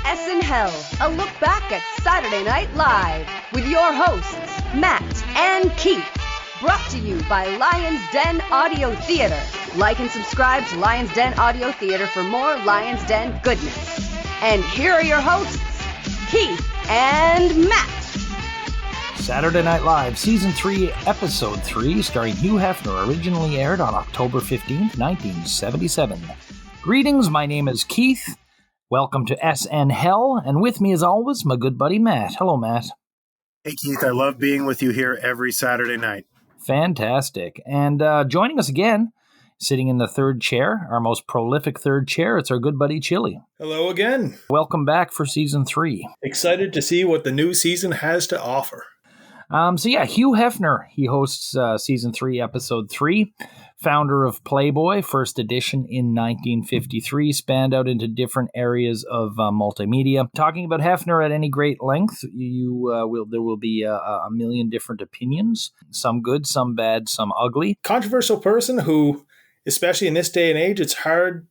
SNL, a look back at Saturday Night Live with your hosts, Matt and Keith. Brought to you by Lion's Den Audio Theater. Like and subscribe to Lion's Den Audio Theater for more Lion's Den goodness. And here are your hosts, Keith and Matt. Saturday Night Live, Season 3, Episode 3, starring Hugh Hefner, originally aired on October 15th, 1977. Greetings, my name is Keith. Welcome to SNL, and with me as always, my good buddy Matt. Hello, Matt. Hey, Keith, I love being with you here every Saturday night. Fantastic. And joining us again, sitting in the third chair, our most prolific third chair, it's our good buddy Chili. Hello again. Welcome back for Season 3. Excited to see what the new season has to offer. Hugh Hefner, he hosts Season 3, Episode 3, founder of Playboy, first edition in 1953, spanned out into different areas of multimedia. Talking about Hefner at any great length, there will be a million different opinions, some good, some bad, some ugly. Controversial person who, especially in this day and age, it's hard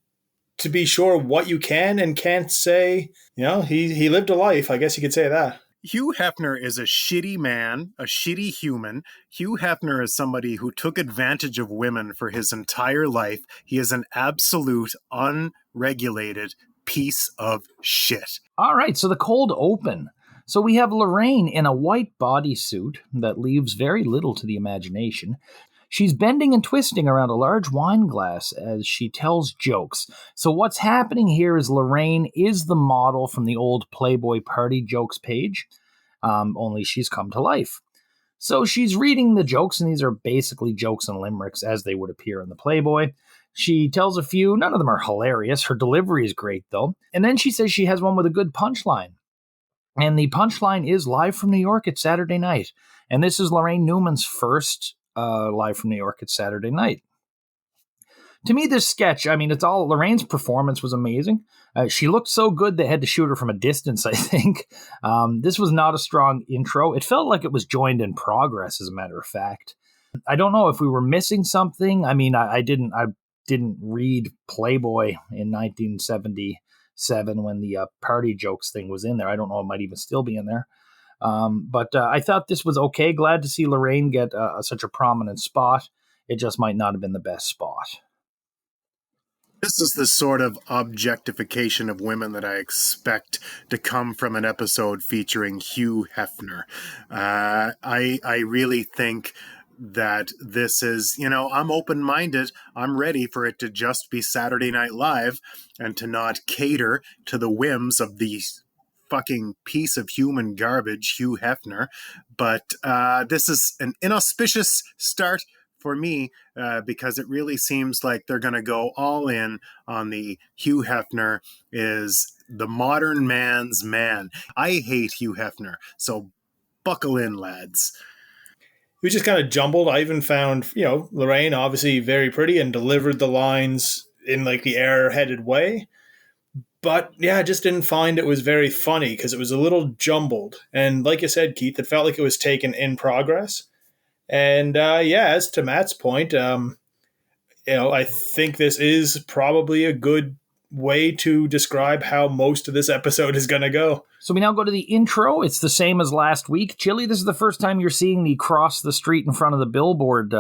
to be sure what you can and can't say. You know, he lived a life, I guess you could say that. Hugh Hefner is a shitty man, a shitty human. Hugh Hefner is somebody who took advantage of women for his entire life. He is an absolute, unregulated piece of shit. All right, so the cold open. So we have Laraine in a white bodysuit that leaves very little to the imagination. She's bending and twisting around a large wine glass as she tells jokes. So what's happening here is Laraine is the model from the old Playboy party jokes page, only she's come to life. So she's reading the jokes, and these are basically jokes and limericks as they would appear in the Playboy. She tells a few, none of them are hilarious. Her delivery is great, though. And then she says she has one with a good punchline. And the punchline is live from New York at Saturday night. And this is Laraine Newman's first live from New York at Saturday night. To me, this sketch, Lorraine's performance was amazing. She looked so good they had to shoot her from a distance, I think. This was not a strong intro. It felt like it was joined in progress, as a matter of fact. I don't know if we were missing something. I mean, I didn't read Playboy in 1977 when the party jokes thing was in there. I don't know, it might even still be in there. But I thought this was okay. Glad to see Laraine get such a prominent spot. It just might not have been the best spot. This is the sort of objectification of women that I expect to come from an episode featuring Hugh Hefner. I really think that this is, I'm open-minded. I'm ready for it to just be Saturday Night Live and to not cater to the whims of these fucking piece of human garbage, Hugh Hefner. But this is an inauspicious start for me because it really seems like they're going to go all in on the Hugh Hefner is the modern man's man. I hate Hugh Hefner, so buckle in, lads. It was just kind of jumbled. I even found, Laraine obviously very pretty and delivered the lines in like the air-headed way. But yeah, I just didn't find it was very funny because it was a little jumbled. And like you said, Keith, it felt like it was taken in progress. And as to Matt's point, I think this is probably a good way to describe how most of this episode is going to go. So we now go to the intro. It's the same as last week. Chili, this is the first time you're seeing the cross the street in front of the billboard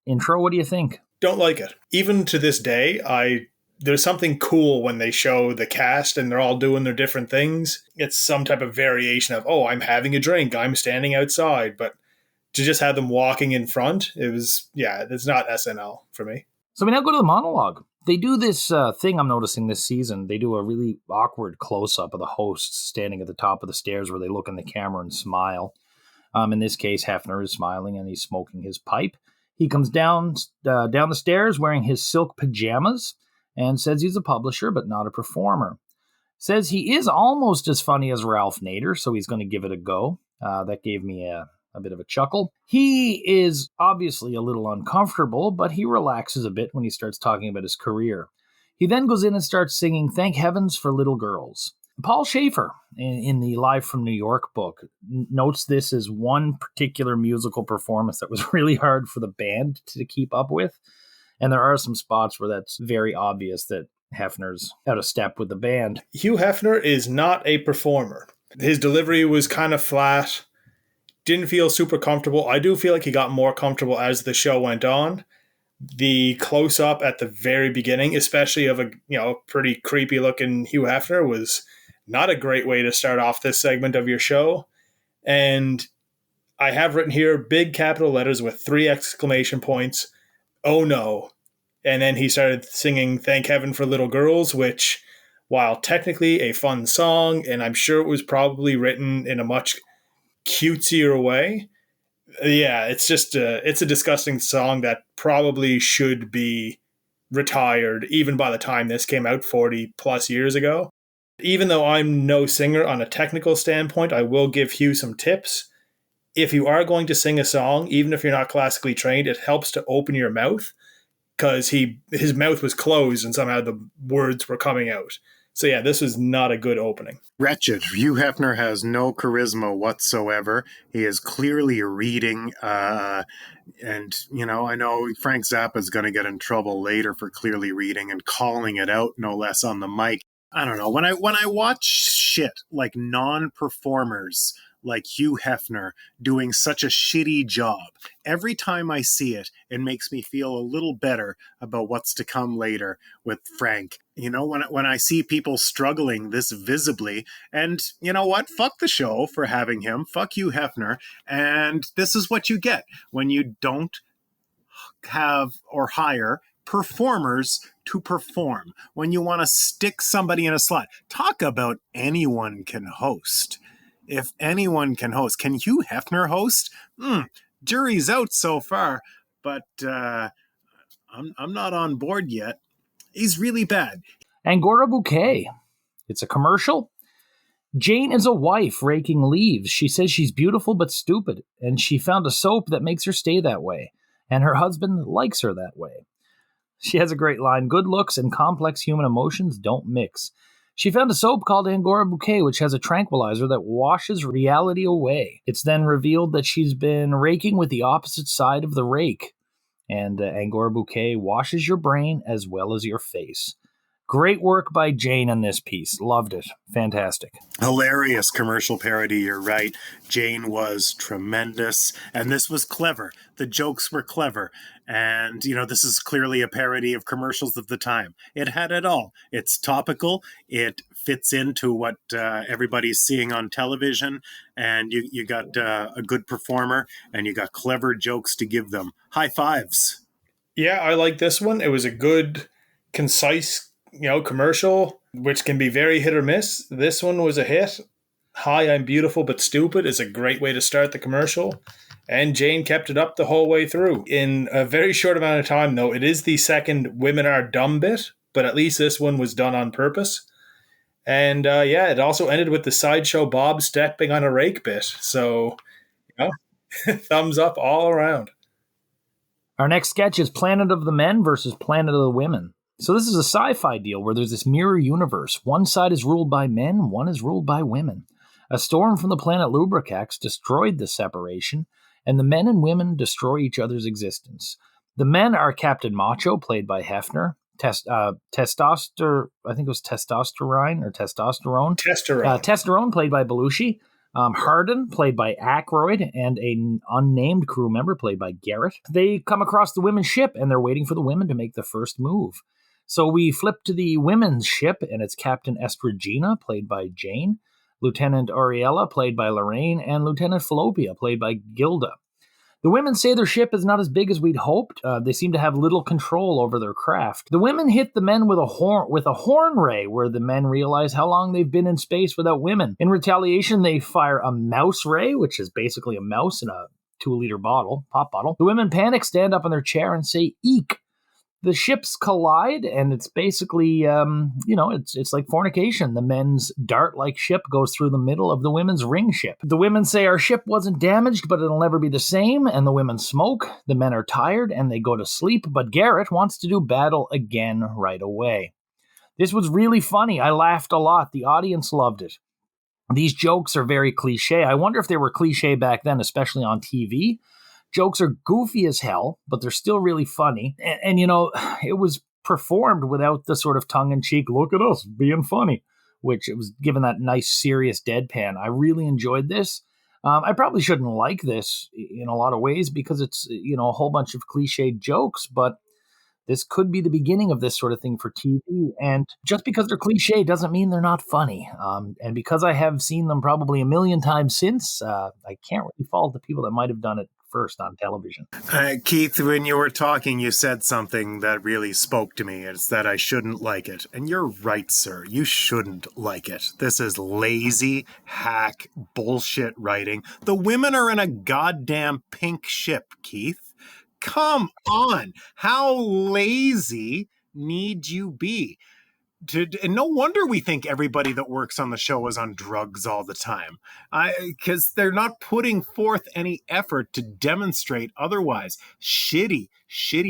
intro. What do you think? Don't like it. Even to this day, there's something cool when they show the cast and they're all doing their different things. It's some type of variation of, I'm having a drink, I'm standing outside. But to just have them walking in front, it's not SNL for me. So we now go to the monologue. They do this thing I'm noticing this season. They do a really awkward close-up of the hosts standing at the top of the stairs where they look in the camera and smile. In this case, Hefner is smiling and he's smoking his pipe. He comes down the stairs wearing his silk pajamas and says he's a publisher but not a performer. Says he is almost as funny as Ralph Nader, so he's going to give it a go. That gave me a bit of a chuckle. He is obviously a little uncomfortable, but he relaxes a bit when he starts talking about his career. He then goes in and starts singing Thank Heavens for Little Girls. Paul Schaefer, in the Live from New York book, notes this as one particular musical performance that was really hard for the band to keep up with. And there are some spots where that's very obvious that Hefner's out of step with the band. Hugh Hefner is not a performer. His delivery was kind of flat. Didn't feel super comfortable. I do feel like he got more comfortable as the show went on. The close-up at the very beginning, especially of a pretty creepy-looking Hugh Hefner, was not a great way to start off this segment of your show. And I have written here big capital letters with 3 exclamation points. Oh no. And then he started singing Thank Heaven for Little Girls, which, while technically a fun song, and I'm sure it was probably written in a much cutesier way, yeah, it's a disgusting song that probably should be retired even by the time this came out 40 plus years ago. Even though I'm no singer on a technical standpoint, I will give Hugh some tips. If you are going to sing a song, even if you're not classically trained, it helps to open your mouth, because his mouth was closed and somehow the words were coming out. So yeah, this was not a good opening. Wretched. Hugh Hefner has no charisma whatsoever. He is clearly reading, and I know Frank Zappa is going to get in trouble later for clearly reading and calling it out, no less, on the mic. I don't know. When I watch shit like non-performers like Hugh Hefner doing such a shitty job, every time I see it, it makes me feel a little better about what's to come later with Frank. When I see people struggling this visibly, and you know what? Fuck the show for having him. Fuck Hugh Hefner. And this is what you get when you don't have or hire performers to perform. When you want to stick somebody in a slot. Talk about anyone can host. If anyone can host, can Hugh Hefner host? Jury's out so far, but I'm not on board yet. He's really bad. Angora Bouquet. It's a commercial. Jane is a wife raking leaves. She says she's beautiful but stupid, and she found a soap that makes her stay that way, and her husband likes her that way. She has a great line, good looks and complex human emotions don't mix. She found a soap called Angora Bouquet, which has a tranquilizer that washes reality away. It's then revealed that she's been raking with the opposite side of the rake. And Angora Bouquet washes your brain as well as your face. Great work by Jane on this piece. Loved it. Fantastic. Hilarious commercial parody, you're right. Jane was tremendous, and this was clever. The jokes were clever. And, this is clearly a parody of commercials of the time. It had it all. It's topical. It fits into what everybody's seeing on television. And you got a good performer, and you got clever jokes to give them. High fives. Yeah, I like this one. It was a good, concise commercial, which can be very hit or miss. This one was a hit. Hi, I'm beautiful but stupid is a great way to start the commercial. And Jane kept it up the whole way through. In a very short amount of time, though, it is the second women are dumb bit, but at least this one was done on purpose. And it also ended with the Sideshow Bob stepping on a rake bit. So, thumbs up all around. Our next sketch is Planet of the Men versus Planet of the Women. So this is a sci-fi deal where there's this mirror universe. One side is ruled by men, one is ruled by women. A storm from the planet Lubricax destroyed the separation, and the men and women destroy each other's existence. The men are Captain Macho, played by Hefner, Testosterone, Testosterone, played by Belushi, Hardin, played by Aykroyd, and an unnamed crew member, played by Garrett. They come across the women's ship, and they're waiting for the women to make the first move. So we flip to the women's ship, and it's Captain S03E03, played by Jane, Lieutenant Ariella, played by Laraine, and Lieutenant Falloppia, played by Gilda. The women say their ship is not as big as we'd hoped. They seem to have little control over their craft. The women hit the men with a horn ray, where the men realize how long they've been in space without women. In retaliation, they fire a mouse ray, which is basically a mouse in a 2-liter pop bottle. The women panic, stand up in their chair, and say, "Eek." The ships collide, and it's basically, it's like fornication. The men's dart-like ship goes through the middle of the women's ring ship. The women say our ship wasn't damaged, but it'll never be the same, and the women smoke. The men are tired, and they go to sleep, but Garrett wants to do battle again right away. This was really funny. I laughed a lot. The audience loved it. These jokes are very cliche. I wonder if they were cliche back then, especially on TV. Jokes are goofy as hell, but they're still really funny. And it was performed without the sort of tongue-in-cheek, look at us being funny, which it was given that nice, serious deadpan. I really enjoyed this. I probably shouldn't like this in a lot of ways because it's, a whole bunch of cliched jokes, but this could be the beginning of this sort of thing for TV. And just because they're cliche doesn't mean they're not funny. And because I have seen them probably a million times since, I can't really fault the people that might have done it first on television. Keith, when you were talking, you said something that really spoke to me. It's that I shouldn't like it. And you're right, sir. You shouldn't like it. This is lazy, hack, bullshit writing. The women are in a goddamn pink ship, Keith. Come on. How lazy need you be? And no wonder we think everybody that works on the show is on drugs all the time. Because they're not putting forth any effort to demonstrate otherwise. Shitty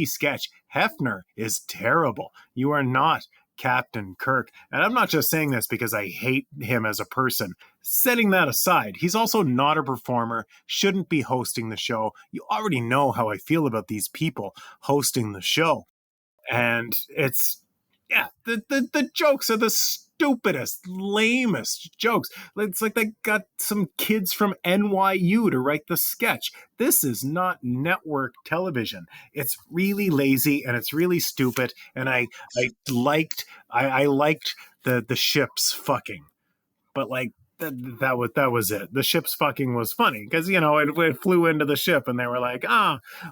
sketch. Hefner is terrible. You are not Captain Kirk. And I'm not just saying this because I hate him as a person. Setting that aside, he's also not a performer, shouldn't be hosting the show. You already know how I feel about these people hosting the show. And it's, the jokes are the stupidest, lamest jokes. It's like they got some kids from NYU to write the sketch. This is not network television. It's really lazy and it's really stupid. And I liked the ships fucking, but like that was it. The ships fucking was funny because it flew into the ship and they were like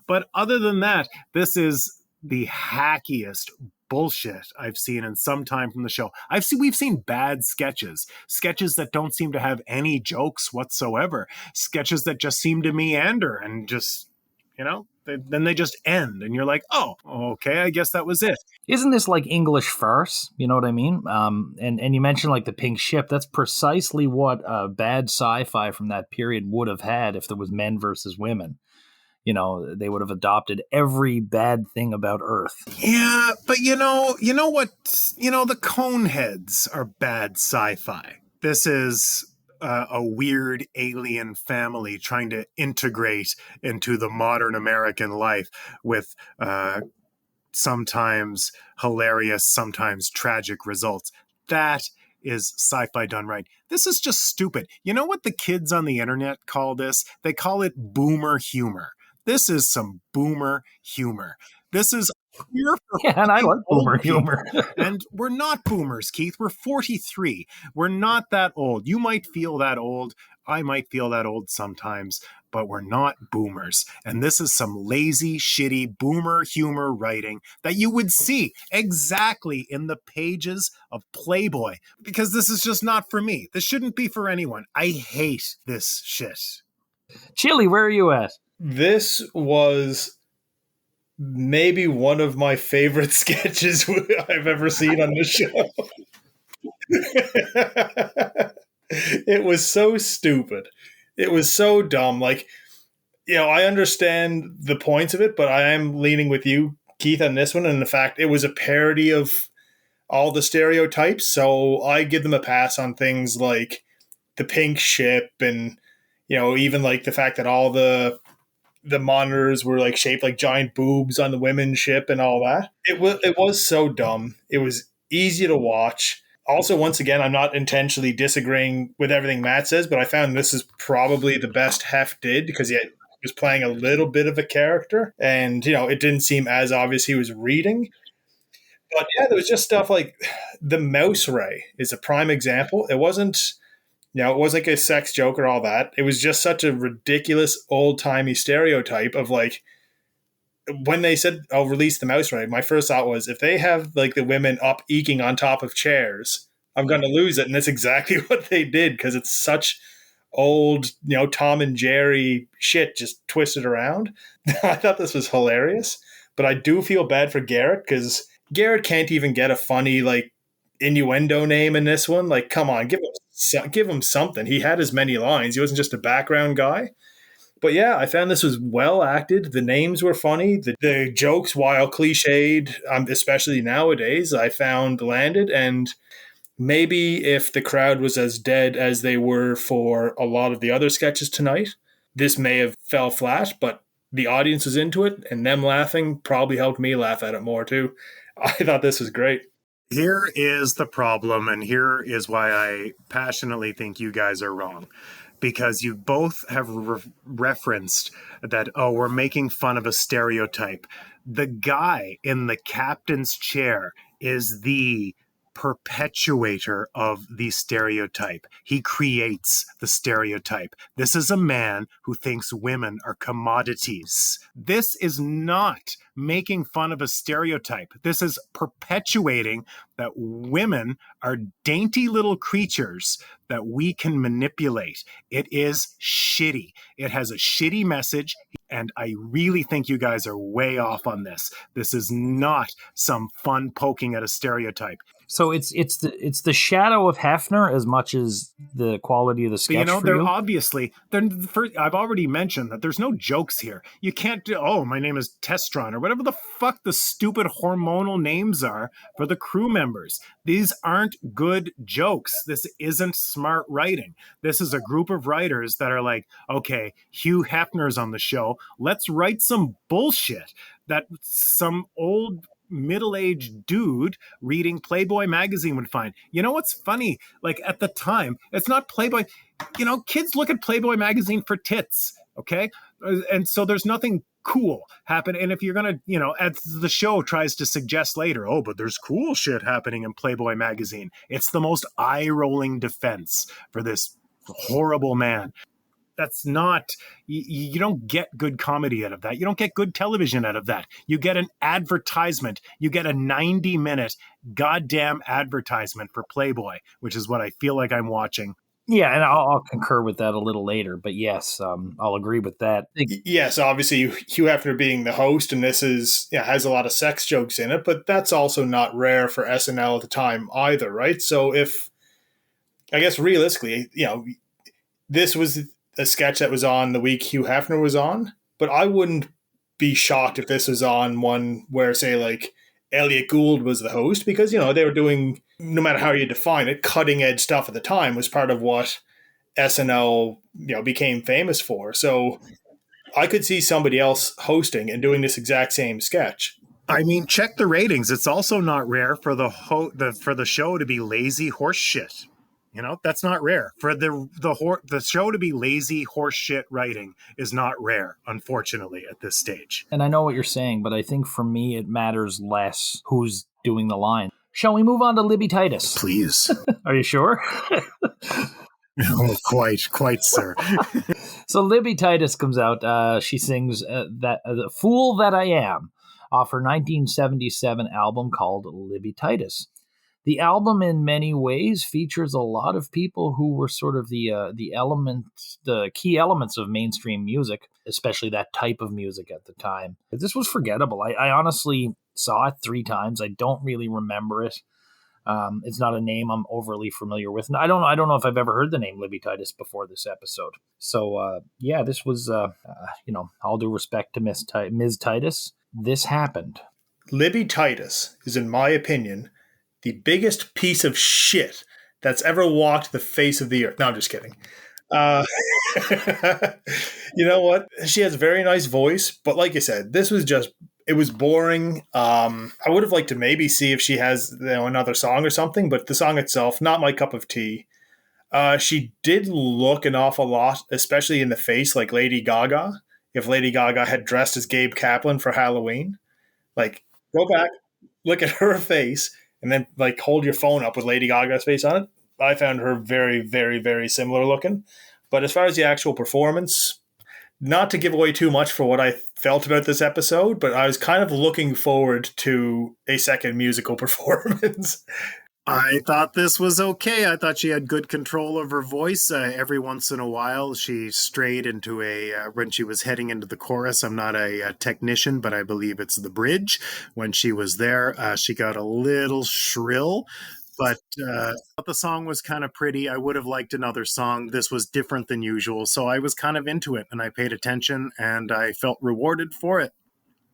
But other than that, this is the hackiest bullshit I've seen in some time from the show. We've seen bad sketches that don't seem to have any jokes whatsoever, sketches that just seem to meander and just, then they just end and you're like, oh, okay, I guess that was it. Isn't this like English farce? You know what I mean? And you mentioned like the pink ship. That's precisely what bad sci-fi from that period would have had if there was men versus women. They would have adopted every bad thing about Earth. Yeah, but you know what? The Coneheads are bad sci-fi. This is a weird alien family trying to integrate into the modern American life with sometimes hilarious, sometimes tragic results. That is sci-fi done right. This is just stupid. You know what the kids on the internet call this? They call it boomer humor. This is some boomer humor. This is and I like boomer humor. And we're not boomers, Keith. We're 43. We're not that old. You might feel that old. I might feel that old sometimes, but we're not boomers. And this is some lazy, shitty boomer humor writing that you would see exactly in the pages of Playboy, because this is just not for me. This shouldn't be for anyone. I hate this shit. Chili, where are you at? This was maybe one of my favorite sketches I've ever seen on the show. It was so stupid. It was so dumb. Like, I understand the points of it, but I am leaning with you, Keith, on this one. And the fact it was a parody of all the stereotypes. So I give them a pass on things like the pink ship and, even like the fact that all the monitors were like shaped like giant boobs on the women's ship and all that. It was so dumb. It was easy to watch. Also, once again, I'm not intentionally disagreeing with everything Matt says, but I found this is probably the best Hef did because he was playing a little bit of a character and, it didn't seem as obvious he was reading. But yeah, there was just stuff like the mouse ray is a prime example. It wasn't... it wasn't like a sex joke or all that. It was just such a ridiculous old-timey stereotype of like, when they said, I'll release the mouse ray, my first thought was, if they have like the women up eking on top of chairs, I'm going to lose it. And that's exactly what they did because it's such old, Tom and Jerry shit just twisted around. I thought this was hilarious, but I do feel bad for Garrett because Garrett can't even get a funny like innuendo name in this one. Like, come on, give him something. He had as many lines. He wasn't just a background guy. But yeah, I found this was well acted. The names were funny. The jokes, while cliched, especially nowadays, I found landed. And maybe if the crowd was as dead as they were for a lot of the other sketches tonight, this may have fell flat. But the audience was into it, and them laughing probably helped me laugh at it more too. I thought this was great. Here is the problem, and here is why I passionately think you guys are wrong. Because you both have referenced that, oh, we're making fun of a stereotype. The guy in the captain's chair is the perpetuator of the stereotype. He creates the stereotype. This is a man who thinks women are commodities. This is not making fun of a stereotype. This is perpetuating that women are dainty little creatures that we can manipulate. It is shitty. It has a shitty message, and I really think you guys are way off on this. This is not some fun poking at a stereotype. So it's the shadow of Hefner as much as the quality of the sketch. But they're obviously, I've already mentioned that there's no jokes here. You can't do, oh, my name is Testron, or whatever the fuck the stupid hormonal names are for the crew members. These aren't good jokes. This isn't smart writing. This is a group of writers that are like, okay, Hugh Hefner's on the show. Let's write some bullshit that some old middle-aged dude reading Playboy magazine would find. You know what's funny? Like, at the time, it's not Playboy. Kids look at Playboy magazine for tits, okay? And so there's nothing cool happen. And if you're going to, as the show tries to suggest later, oh, but there's cool shit happening in Playboy magazine. It's the most eye-rolling defense for this horrible man. That's not, you don't get good comedy out of that. You don't get good television out of that. You get an advertisement. You get a 90-minute goddamn advertisement for Playboy, which is what I feel like I'm watching. Yeah, and I'll concur with that a little later. But yes, I'll agree with that. Yes, obviously Hugh Hefner being the host, and this has a lot of sex jokes in it, but that's also not rare for SNL at the time either, right? So I guess realistically, this was a sketch that was on the week Hugh Hefner was on, but I wouldn't be shocked if this was on one where, say, like Elliot Gould was the host, because, they were doing, no matter how you define it, cutting edge stuff at the time was part of what SNL, became famous for. So I could see somebody else hosting and doing this exact same sketch. I mean, check the ratings. It's also not rare for the show to be lazy horse shit. That's not rare. For the show to be lazy horse shit writing is not rare, unfortunately, at this stage. And I know what you're saying, but I think for me it matters less who's doing the line. Shall we move on to Libby Titus? Please. Are you sure? Oh, quite, sir. So Libby Titus comes out. She sings that "The Fool That I Am" off her 1977 album called Libby Titus. The album, in many ways, features a lot of people who were sort of the key elements of mainstream music, especially that type of music at the time. This was forgettable. I honestly saw it 3 times. I don't really remember it. It's not a name I'm overly familiar with. And I don't know if I've ever heard the name Libby Titus before this episode. So this was all due respect to Ms. Titus. This happened. Libby Titus is, in my opinion, the biggest piece of shit that's ever walked the face of the earth. No, I'm just kidding. You know what? She has a very nice voice, but like you said, it was boring. I would have liked to maybe see if she has another song or something, but the song itself, not my cup of tea. She did look an awful lot, especially in the face, like Lady Gaga. If Lady Gaga had dressed as Gabe Kaplan for Halloween, like, go back, look at her face, and then like hold your phone up with Lady Gaga's face on it. I found her very, very, very similar looking. But as far as the actual performance, not to give away too much for what I felt about this episode, but I was kind of looking forward to a second musical performance. I thought this was okay. I thought she had good control of her voice. Every once in a while, she strayed into when she was heading into the chorus. I'm not a technician, but I believe it's the bridge. When she was there, she got a little shrill, but the song was kind of pretty. I would have liked another song. This was different than usual, so I was kind of into it, and I paid attention, and I felt rewarded for it.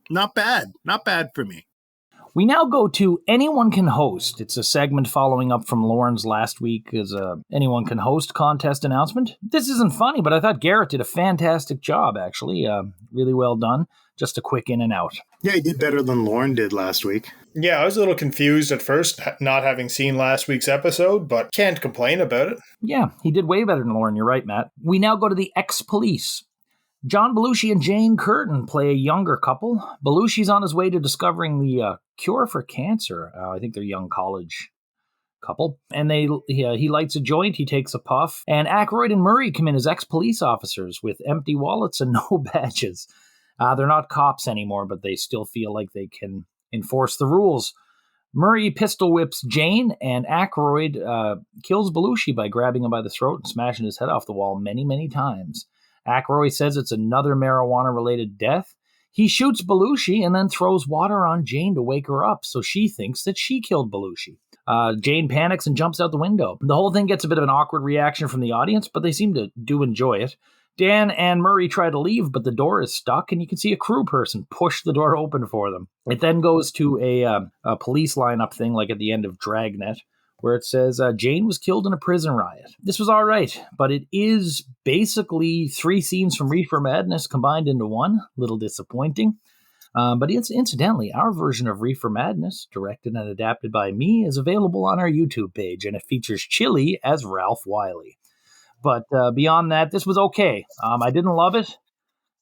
Not bad. Not bad for me. We now go to Anyone Can Host. It's a segment following up from Lauren's last week as a Anyone Can Host contest announcement. This isn't funny, but I thought Garrett did a fantastic job, actually. Really well done. Just a quick in and out. Yeah, he did better than Lauren did last week. Yeah, I was a little confused at first, not having seen last week's episode, but can't complain about it. Yeah, he did way better than Lauren. You're right, Matt. We now go to the ex-police. John Belushi and Jane Curtin play a younger couple. Belushi's on his way to discovering the cure for cancer. I think they're young college couple. And he lights a joint, he takes a puff. And Aykroyd and Murray come in as ex-police officers with empty wallets and no badges. They're not cops anymore, but they still feel like they can enforce the rules. Murray pistol whips Jane, and Aykroyd kills Belushi by grabbing him by the throat and smashing his head off the wall many, many times. Aykroyd says it's another marijuana-related death. He shoots Belushi and then throws water on Jane to wake her up, so she thinks that she killed Belushi. Jane panics and jumps out the window. The whole thing gets a bit of an awkward reaction from the audience, but they seem to enjoy it. Dan and Murray try to leave, but the door is stuck, and you can see a crew person push the door open for them. It then goes to a police lineup thing, like at the end of Dragnet, where it says Jane was killed in a prison riot. This was all right, but it is basically 3 scenes from Reefer Madness combined into one. Little disappointing. But it's incidentally, our version of Reefer Madness, directed and adapted by me, is available on our YouTube page, and it features Chili as Ralph Wiley. But beyond that, this was okay. I didn't love it,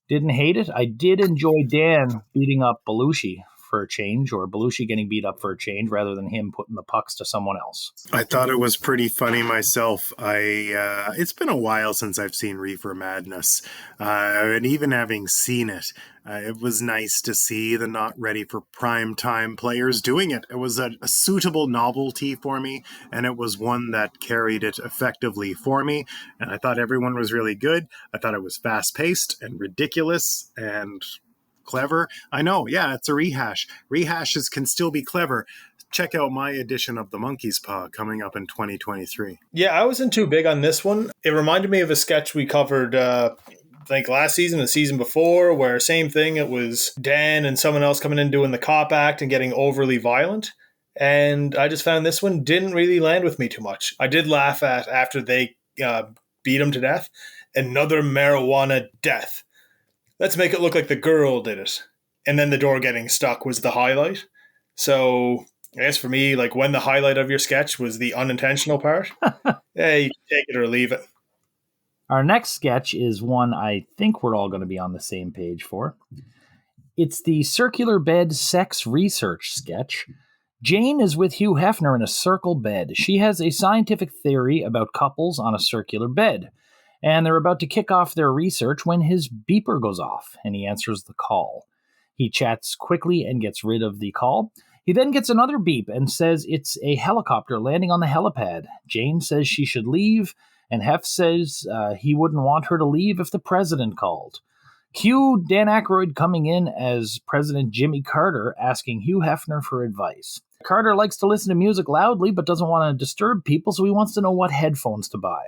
didn't hate it. I did enjoy Dan beating up Belushi for a change, or Belushi getting beat up for a change, rather than him putting the pucks to someone else. I thought it was pretty funny myself. It's been a while since I've seen Reefer Madness, and even having seen it, it was nice to see the not ready for prime time players doing it. It was a suitable novelty for me, and it was one that carried it effectively for me. And I thought everyone was really good. I thought it was fast paced and ridiculous and clever. I know, yeah, it's a rehash. Rehashes can still be clever. Check out my edition of The Monkey's Paw coming up in 2023. Yeah, I wasn't too big on this one. It reminded me of a sketch we covered, I think last season, the season before, where same thing, it was Dan and someone else coming in doing the cop act and getting overly violent. And I just found this one didn't really land with me too much. I did laugh at, after they beat him to death, another marijuana death. Let's make it look like the girl did it. And then the door getting stuck was the highlight. So I guess for me, like, when the highlight of your sketch was the unintentional part, yeah, you can take it or leave it. Our next sketch is one I think we're all going to be on the same page for. It's the circular bed sex research sketch. Jane is with Hugh Hefner in a circle bed. She has a scientific theory about couples on a circular bed. And they're about to kick off their research when his beeper goes off, and he answers the call. He chats quickly and gets rid of the call. He then gets another beep and says it's a helicopter landing on the helipad. Jane says she should leave, and Hef says he wouldn't want her to leave if the president called. Cue Dan Aykroyd coming in as President Jimmy Carter, asking Hugh Hefner for advice. Carter likes to listen to music loudly, but doesn't want to disturb people, so he wants to know what headphones to buy.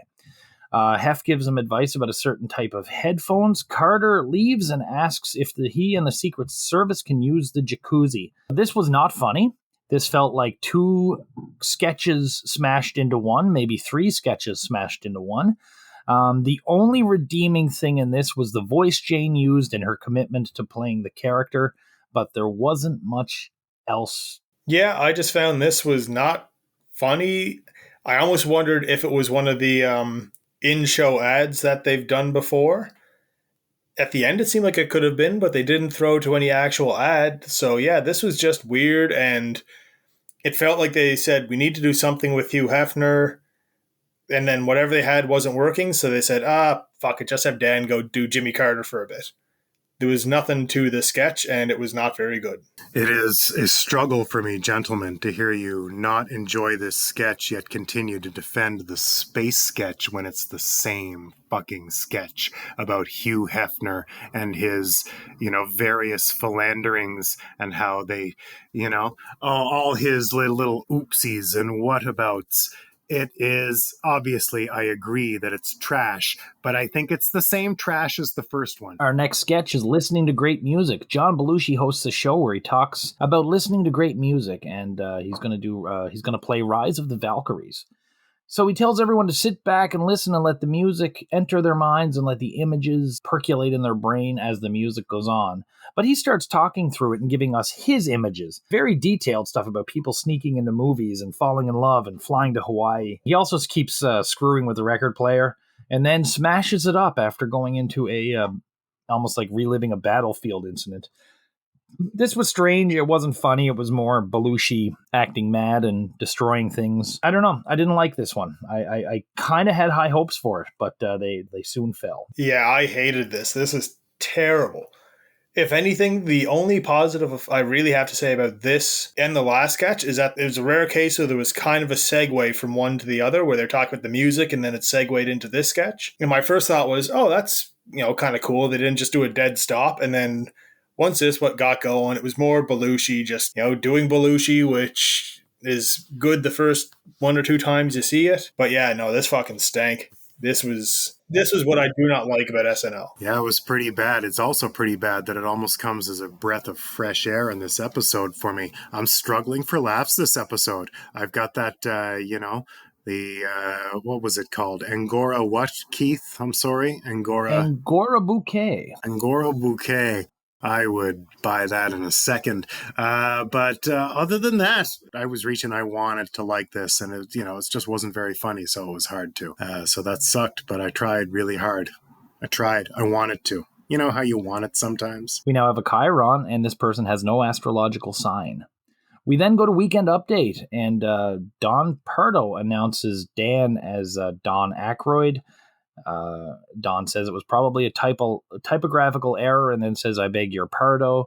Hef gives him advice about a certain type of headphones. Carter leaves and asks if he and the Secret Service can use the jacuzzi. This was not funny. This felt like 2 sketches smashed into one, maybe 3 sketches smashed into one. The only redeeming thing in this was the voice Jane used and her commitment to playing the character, but there wasn't much else. Yeah, I just found this was not funny. I almost wondered if it was one of the in-show ads that they've done before. At the end, it seemed like it could have been, but they didn't throw to any actual ad. So yeah, this was just weird, and it felt like they said, we need to do something with Hugh Hefner, and then whatever they had wasn't working, so they said, fuck it, just have Dan go do Jimmy Carter for a bit. There was nothing to the sketch, and it was not very good. It is a struggle for me, gentlemen, to hear you not enjoy this sketch, yet continue to defend the space sketch when it's the same fucking sketch about Hugh Hefner and his, various philanderings and how they, all his little oopsies and whatabouts. It is, obviously, I agree that it's trash, but I think it's the same trash as the first one. Our next sketch is Listening to Great Music. John Belushi hosts a show where he talks about listening to great music, and he's going to play Rise of the Valkyries. So he tells everyone to sit back and listen and let the music enter their minds and let the images percolate in their brain as the music goes on. But he starts talking through it and giving us his images. Very detailed stuff about people sneaking into movies and falling in love and flying to Hawaii. He also keeps screwing with the record player and then smashes it up after going into a almost like reliving a battlefield incident. This was strange. It wasn't funny. It was more Belushi acting mad and destroying things. I don't know. I didn't like this one. I kind of had high hopes for it, but they soon fell. Yeah, I hated this. This is terrible. If anything, the only positive I really have to say about this and the last sketch is that it was a rare case where there was kind of a segue from one to the other, where they're talking about the music and then it segued into this sketch. And my first thought was, oh, that's, kind of cool. They didn't just do a dead stop. And then once this what got going, it was more Belushi just, doing Belushi, which is good the first one or two times you see it. But yeah, no, this fucking stank. This was what I do not like about SNL. Yeah, it was pretty bad. It's also pretty bad that it almost comes as a breath of fresh air in this episode for me. I'm struggling for laughs this episode. I've got that, what was it called? Angora what, Keith? I'm sorry. Angora Bouquet. Angora Bouquet. I would buy that in a second. But other than that, I wanted to like this, and it just wasn't very funny, so it was hard to. So that sucked, but I tried really hard. I wanted to. You know how you want it sometimes? We now have a Chiron, and this person has no astrological sign. We then go to Weekend Update, and Don Pardo announces Dan as Don Aykroyd. Don says it was probably a typographical error and then says, I beg your pardon.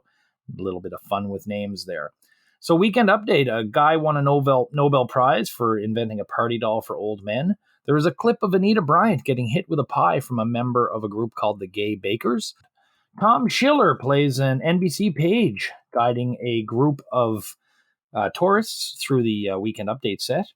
A little bit of fun with names there. So Weekend Update, a guy won a Nobel Prize for inventing a party doll for old men. There was a clip of Anita Bryant getting hit with a pie from a member of a group called the Gay Bakers. Tom Schiller plays an NBC page guiding a group of tourists through the Weekend Update set.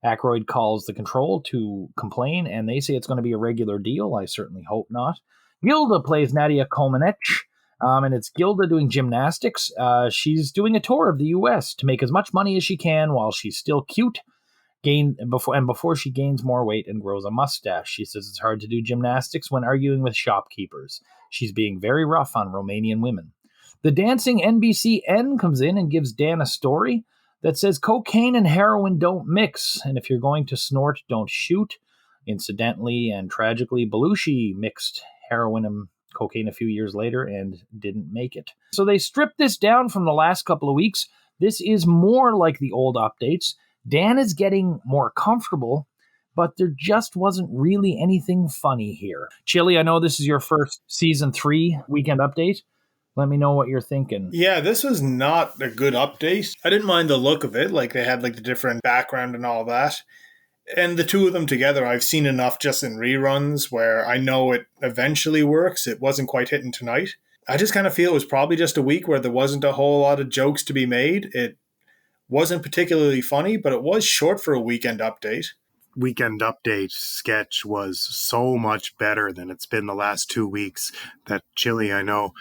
Aykroyd calls the control to complain, and they say it's going to be a regular deal. I certainly hope not. Gilda plays Nadia Comaneci, and it's Gilda doing gymnastics. She's doing a tour of the U.S. to make as much money as she can while she's still cute, before she gains more weight and grows a mustache. She says it's hard to do gymnastics when arguing with shopkeepers. She's being very rough on Romanian women. The dancing NBCN comes in and gives Dan a story that says cocaine and heroin don't mix, and if you're going to snort, don't shoot. Incidentally and tragically, Belushi mixed heroin and cocaine a few years later and didn't make it. So they stripped this down from the last couple of weeks. This is more like the old updates. Dan is getting more comfortable, but there just wasn't really anything funny here. Chili, I know this is your first season 3 Weekend Update. Let me know what you're thinking. Yeah, this was not a good update. I didn't mind the look of it. Like, they had, the different background and all that. And the two of them together, I've seen enough just in reruns where I know it eventually works. It wasn't quite hitting tonight. I just kind of feel it was probably just a week where there wasn't a whole lot of jokes to be made. It wasn't particularly funny, but it was short for a Weekend Update. Weekend Update sketch was so much better than it's been the last 2 weeks. That Chili, I know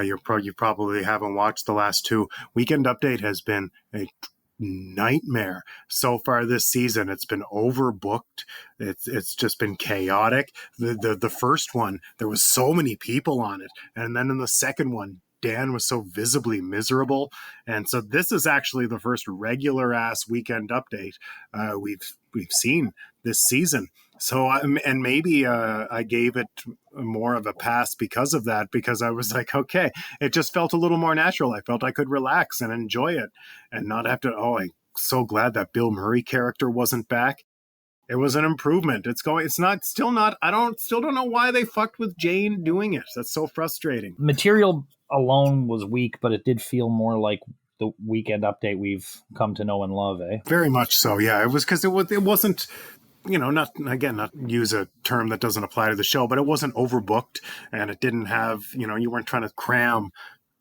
you probably haven't watched the last 2. Weekend Update has been a nightmare so far this season. It's been overbooked. It's just been chaotic. The first one, there was so many people on it, and then in the second one, Dan was so visibly miserable. And so this is actually the first regular ass Weekend Update we've seen this season. So, and maybe I gave it more of a pass because of that, because I was like, okay, it just felt a little more natural. I felt I could relax and enjoy it and not have to, I'm so glad that Bill Murray character wasn't back. It was an improvement. Still not, still don't know why they fucked with Jane doing it. That's so frustrating. Material alone was weak, but it did feel more like the Weekend Update we've come to know and love, eh? Very much so, yeah. It was because it wasn't, not use a term that doesn't apply to the show, but it wasn't overbooked, and it didn't have, you weren't trying to cram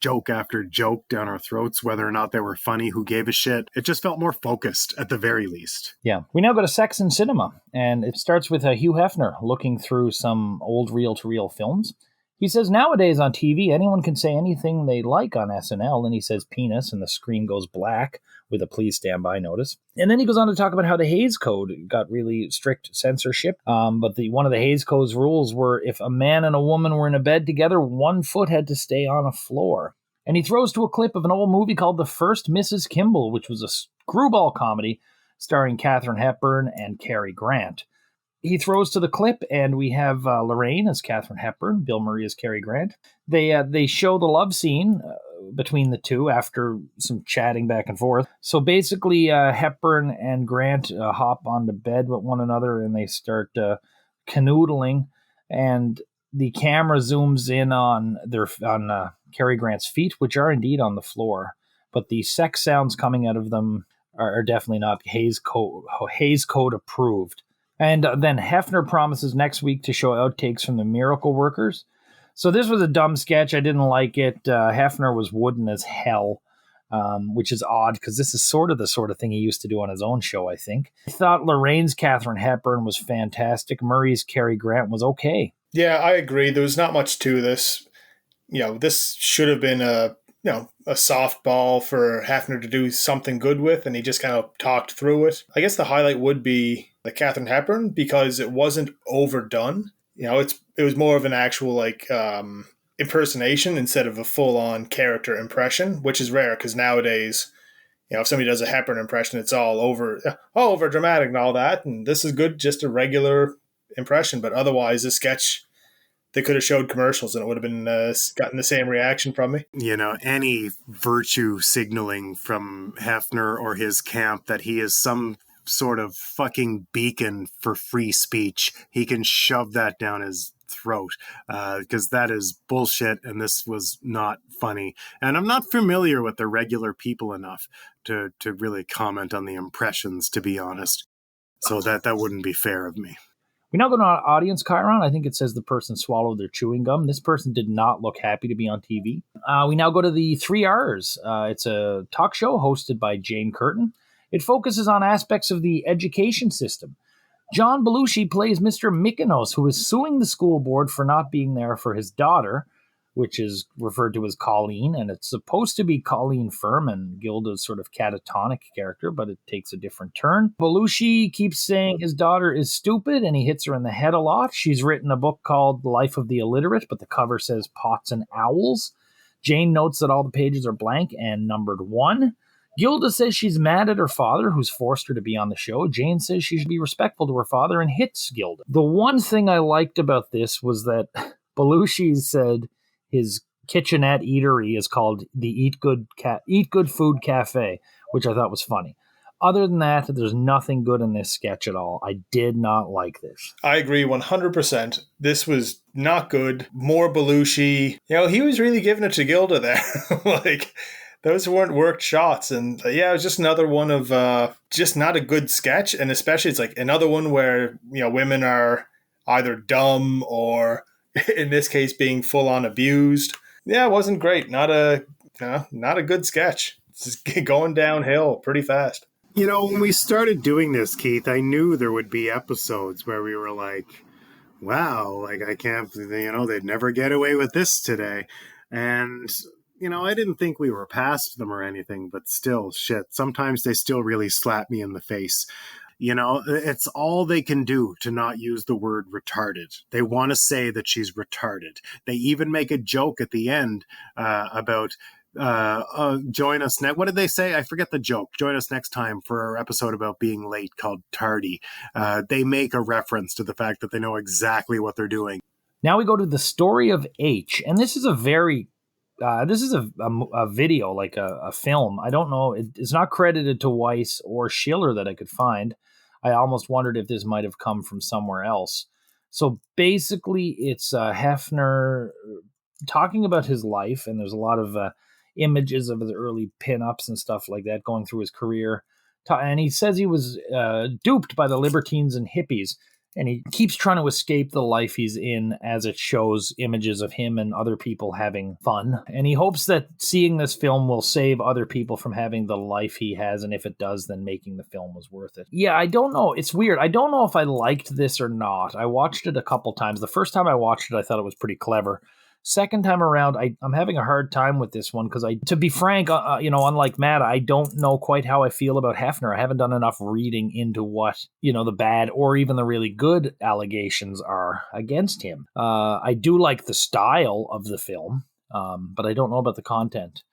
joke after joke down our throats, whether or not they were funny, who gave a shit. It just felt more focused at the very least. Yeah. We now go to Sex and Cinema, and it starts with Hugh Hefner looking through some old reel-to-reel films. He says nowadays on TV, anyone can say anything they like on SNL. And he says penis, and the screen goes black with a please stand by notice. And then he goes on to talk about how the Hays Code got really strict censorship. But one of the Hays Code's rules were if a man and a woman were in a bed together, one foot had to stay on a floor. And he throws to a clip of an old movie called The First Mrs. Kimball, which was a screwball comedy starring Katharine Hepburn and Cary Grant. He throws to the clip, and we have Laraine as Katharine Hepburn, Bill Murray as Cary Grant. They show the love scene between the two after some chatting back and forth. So basically, Hepburn and Grant hop onto bed with one another, and they start canoodling, and the camera zooms in on Cary Grant's feet, which are indeed on the floor, but the sex sounds coming out of them are definitely not Hays Code approved. And then Hefner promises next week to show outtakes from the Miracle Workers. So this was a dumb sketch. I didn't like it. Hefner was wooden as hell, which is odd because this is sort of the sort of thing he used to do on his own show, I think. I thought Lorraine's Katharine Hepburn was fantastic. Murray's Cary Grant was okay. Yeah, I agree. There was not much to this. This should have been a softball for Hefner to do something good with, and he just kind of talked through it. I guess the highlight would be the Katharine Hepburn because it wasn't overdone. It was more of an actual impersonation instead of a full-on character impression, which is rare because nowadays, if somebody does a Hepburn impression, it's all over dramatic and all that. And this is good, just a regular impression. But otherwise, this sketch, they could have showed commercials and it would have been gotten the same reaction from me. Any virtue signaling from Hefner or his camp that he is some sort of fucking beacon for free speech, he can shove that down his throat because that is bullshit, and this was not funny. And I'm not familiar with the regular people enough to really comment on the impressions, to be honest. So that wouldn't be fair of me. We now go to our audience, Chiron. I think it says the person swallowed their chewing gum. This person did not look happy to be on TV. We now go to the 3 R's. It's a talk show hosted by Jane Curtin. It focuses on aspects of the education system. John Belushi plays Mr. Mykonos, who is suing the school board for not being there for his daughter, which is referred to as Colleen, and it's supposed to be Colleen Furman, Gilda's sort of catatonic character, but it takes a different turn. Belushi keeps saying his daughter is stupid, and he hits her in the head a lot. She's written a book called The Life of the Illiterate, but the cover says Pots and Owls. Jane notes that all the pages are blank and numbered 1. Gilda says she's mad at her father, who's forced her to be on the show. Jane says she should be respectful to her father and hits Gilda. The one thing I liked about this was that Belushi said his kitchenette eatery is called the Eat Good Food Cafe, which I thought was funny. Other than that, there's nothing good in this sketch at all. I did not like this. I agree 100%. This was not good. More Belushi. He was really giving it to Gilda there. Those weren't worked shots. And it was just another one of just not a good sketch. And especially it's like another one where, women are either dumb or in this case being full on abused. Yeah, it wasn't great. Not a good sketch. It's just going downhill pretty fast. When we started doing this, Keith, I knew there would be episodes where we were like, wow, I can't, they'd never get away with this today. And I didn't think we were past them or anything, but still, shit, sometimes they still really slap me in the face. It's all they can do to not use the word retarded. They want to say that she's retarded. They even make a joke at the end about join us next. What did they say? I forget the joke. Join us next time for our episode about being late called Tardy. They make a reference to the fact that they know exactly what they're doing. Now we go to the story of H, and this is a very this is a video, like a film. I don't know. It's not credited to Weiss or Schiller that I could find. I almost wondered if this might have come from somewhere else. So basically, it's Hefner talking about his life, and there's a lot of images of his early pinups and stuff like that going through his career. And he says he was duped by the libertines and hippies. And he keeps trying to escape the life he's in as it shows images of him and other people having fun. And he hopes that seeing this film will save other people from having the life he has. And if it does, then making the film was worth it. Yeah, I don't know. It's weird. I don't know if I liked this or not. I watched it a couple times. The first time I watched it, I thought it was pretty clever. Second time around, I'm having a hard time with this one because to be frank, unlike Matt, I don't know quite how I feel about Hefner. I haven't done enough reading into what, the bad or even the really good allegations are against him. I do like the style of the film, but I don't know about the content.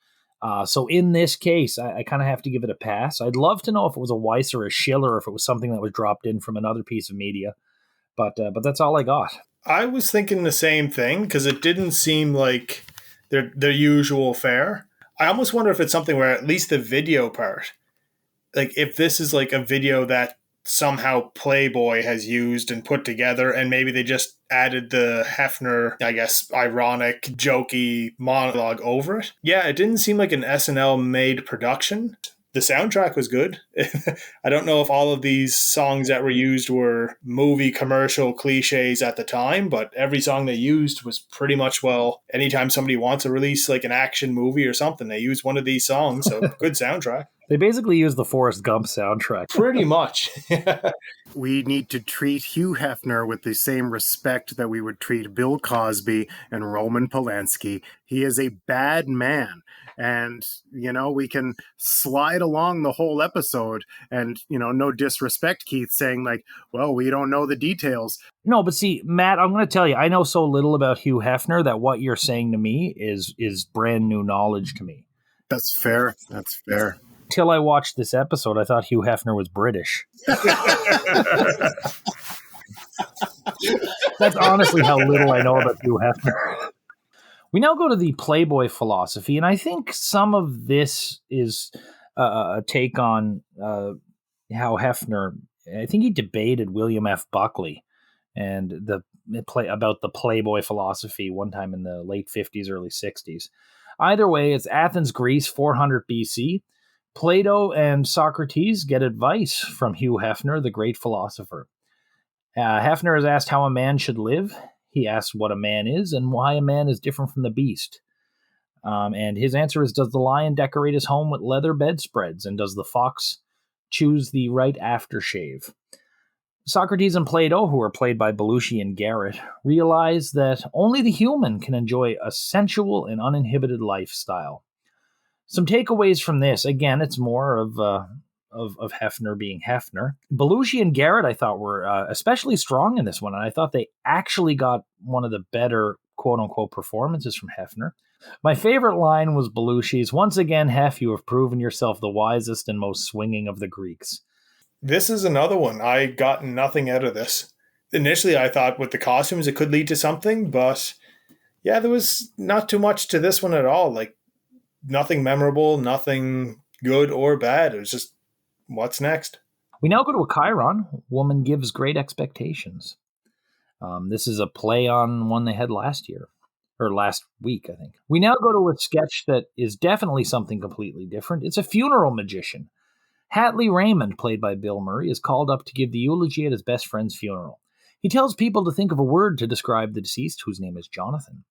So in this case, I kind of have to give it a pass. I'd love to know if it was a Weiss or a Schiller, or if it was something that was dropped in from another piece of media. But that's all I got. I was thinking the same thing because it didn't seem like their usual fare. I almost wonder if it's something where at least the video part, like if this is like a video that somehow Playboy has used and put together, and maybe they just added the Hefner, I guess, ironic, jokey monologue over it. Yeah, it didn't seem like an SNL made production. The soundtrack was good. I don't know if all of these songs that were used were movie commercial cliches at the time, but every song they used was pretty much, well, anytime somebody wants to release like an action movie or something, they use one of these songs. So good soundtrack. They basically use the Forrest Gump soundtrack. Pretty much. We need to treat Hugh Hefner with the same respect that we would treat Bill Cosby and Roman Polanski. He is a bad man. And, we can slide along the whole episode and, no disrespect, Keith, saying like, well, we don't know the details. No, but see, Matt, I'm going to tell you, I know so little about Hugh Hefner that what you're saying to me is brand new knowledge to me. That's fair. That's fair. Till I watched this episode, I thought Hugh Hefner was British. That's honestly how little I know about Hugh Hefner. We now go to the Playboy philosophy, and I think some of this is a take on how Hefner, I think he debated William F. Buckley and about the Playboy philosophy one time in the late 50s, early 60s. Either way, it's Athens, Greece, 400 BC. Plato and Socrates get advice from Hugh Hefner, the great philosopher. Hefner is asked how a man should live. He asks what a man is and why a man is different from the beast. And his answer is, does the lion decorate his home with leather bedspreads? And does the fox choose the right aftershave? Socrates and Plato, who are played by Belushi and Garrett, realize that only the human can enjoy a sensual and uninhibited lifestyle. Some takeaways from this, again, it's more of Hefner being Hefner. Belushi and Garrett, I thought, were especially strong in this one, and I thought they actually got one of the better quote-unquote performances from Hefner. My favorite line was Belushi's, "Once again, Hef, you have proven yourself the wisest and most swinging of the Greeks." This is another one. I got nothing out of this. Initially, I thought with the costumes it could lead to something, but yeah, there was not too much to this one at all. Like, nothing memorable, nothing good or bad. It was just, what's next? We now go to a Chiron. Woman gives great expectations. This is a play on one they had last week, I think. We now go to a sketch that is definitely something completely different. It's a funeral magician. Hatley Raymond, played by Bill Murray, is called up to give the eulogy at his best friend's funeral. He tells people to think of a word to describe the deceased, whose name is Jonathan.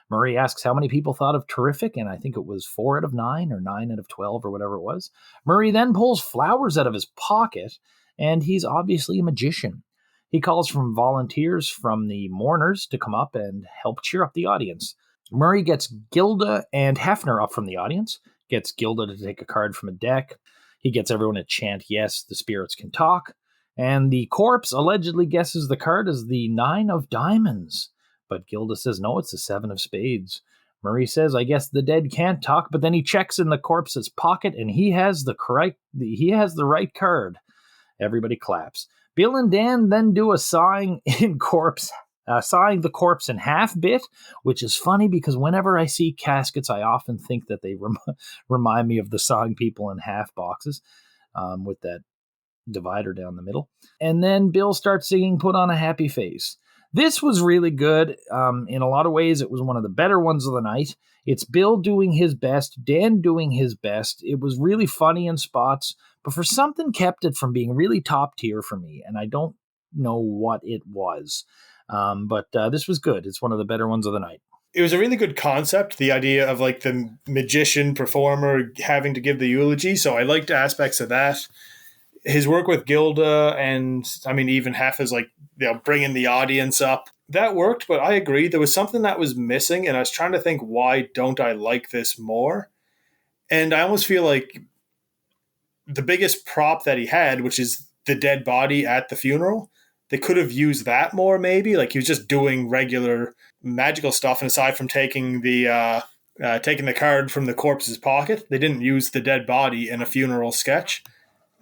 Murray asks how many people thought of terrific, and I think it was 4 out of 9 or 9 out of 12 or whatever it was. Murray then pulls flowers out of his pocket, and he's obviously a magician. He calls from volunteers from the mourners to come up and help cheer up the audience. Murray gets Gilda and Hefner up from the audience, gets Gilda to take a card from a deck. He gets everyone to chant, "Yes, the spirits can talk." And the corpse allegedly guesses the card as the 9 of diamonds. But Gilda says, no, it's the 7 of spades. Murray says, I guess the dead can't talk, but then he checks in the corpse's pocket and he has the right card. Everybody claps. Bill and Dan then do a sawing the corpse in half bit, which is funny because whenever I see caskets, I often think that they remind me of the sawing people in half boxes with that divider down the middle. And then Bill starts singing Put on a Happy Face. This was really good. In a lot of ways, it was one of the better ones of the night. It's Bill doing his best, Dan doing his best. It was really funny in spots, but for something kept it from being really top tier for me, and I don't know what it was. But this was good. It's one of the better ones of the night. It was a really good concept, the idea of like the magician performer having to give the eulogy. So I liked aspects of that. His work with Gilda and, I mean, even Hef is like, bringing the audience up. That worked, but I agree. There was something that was missing, and I was trying to think, why don't I like this more? And I almost feel like the biggest prop that he had, which is the dead body at the funeral, they could have used that more maybe. Like he was just doing regular magical stuff, and aside from taking the card from the corpse's pocket, they didn't use the dead body in a funeral sketch.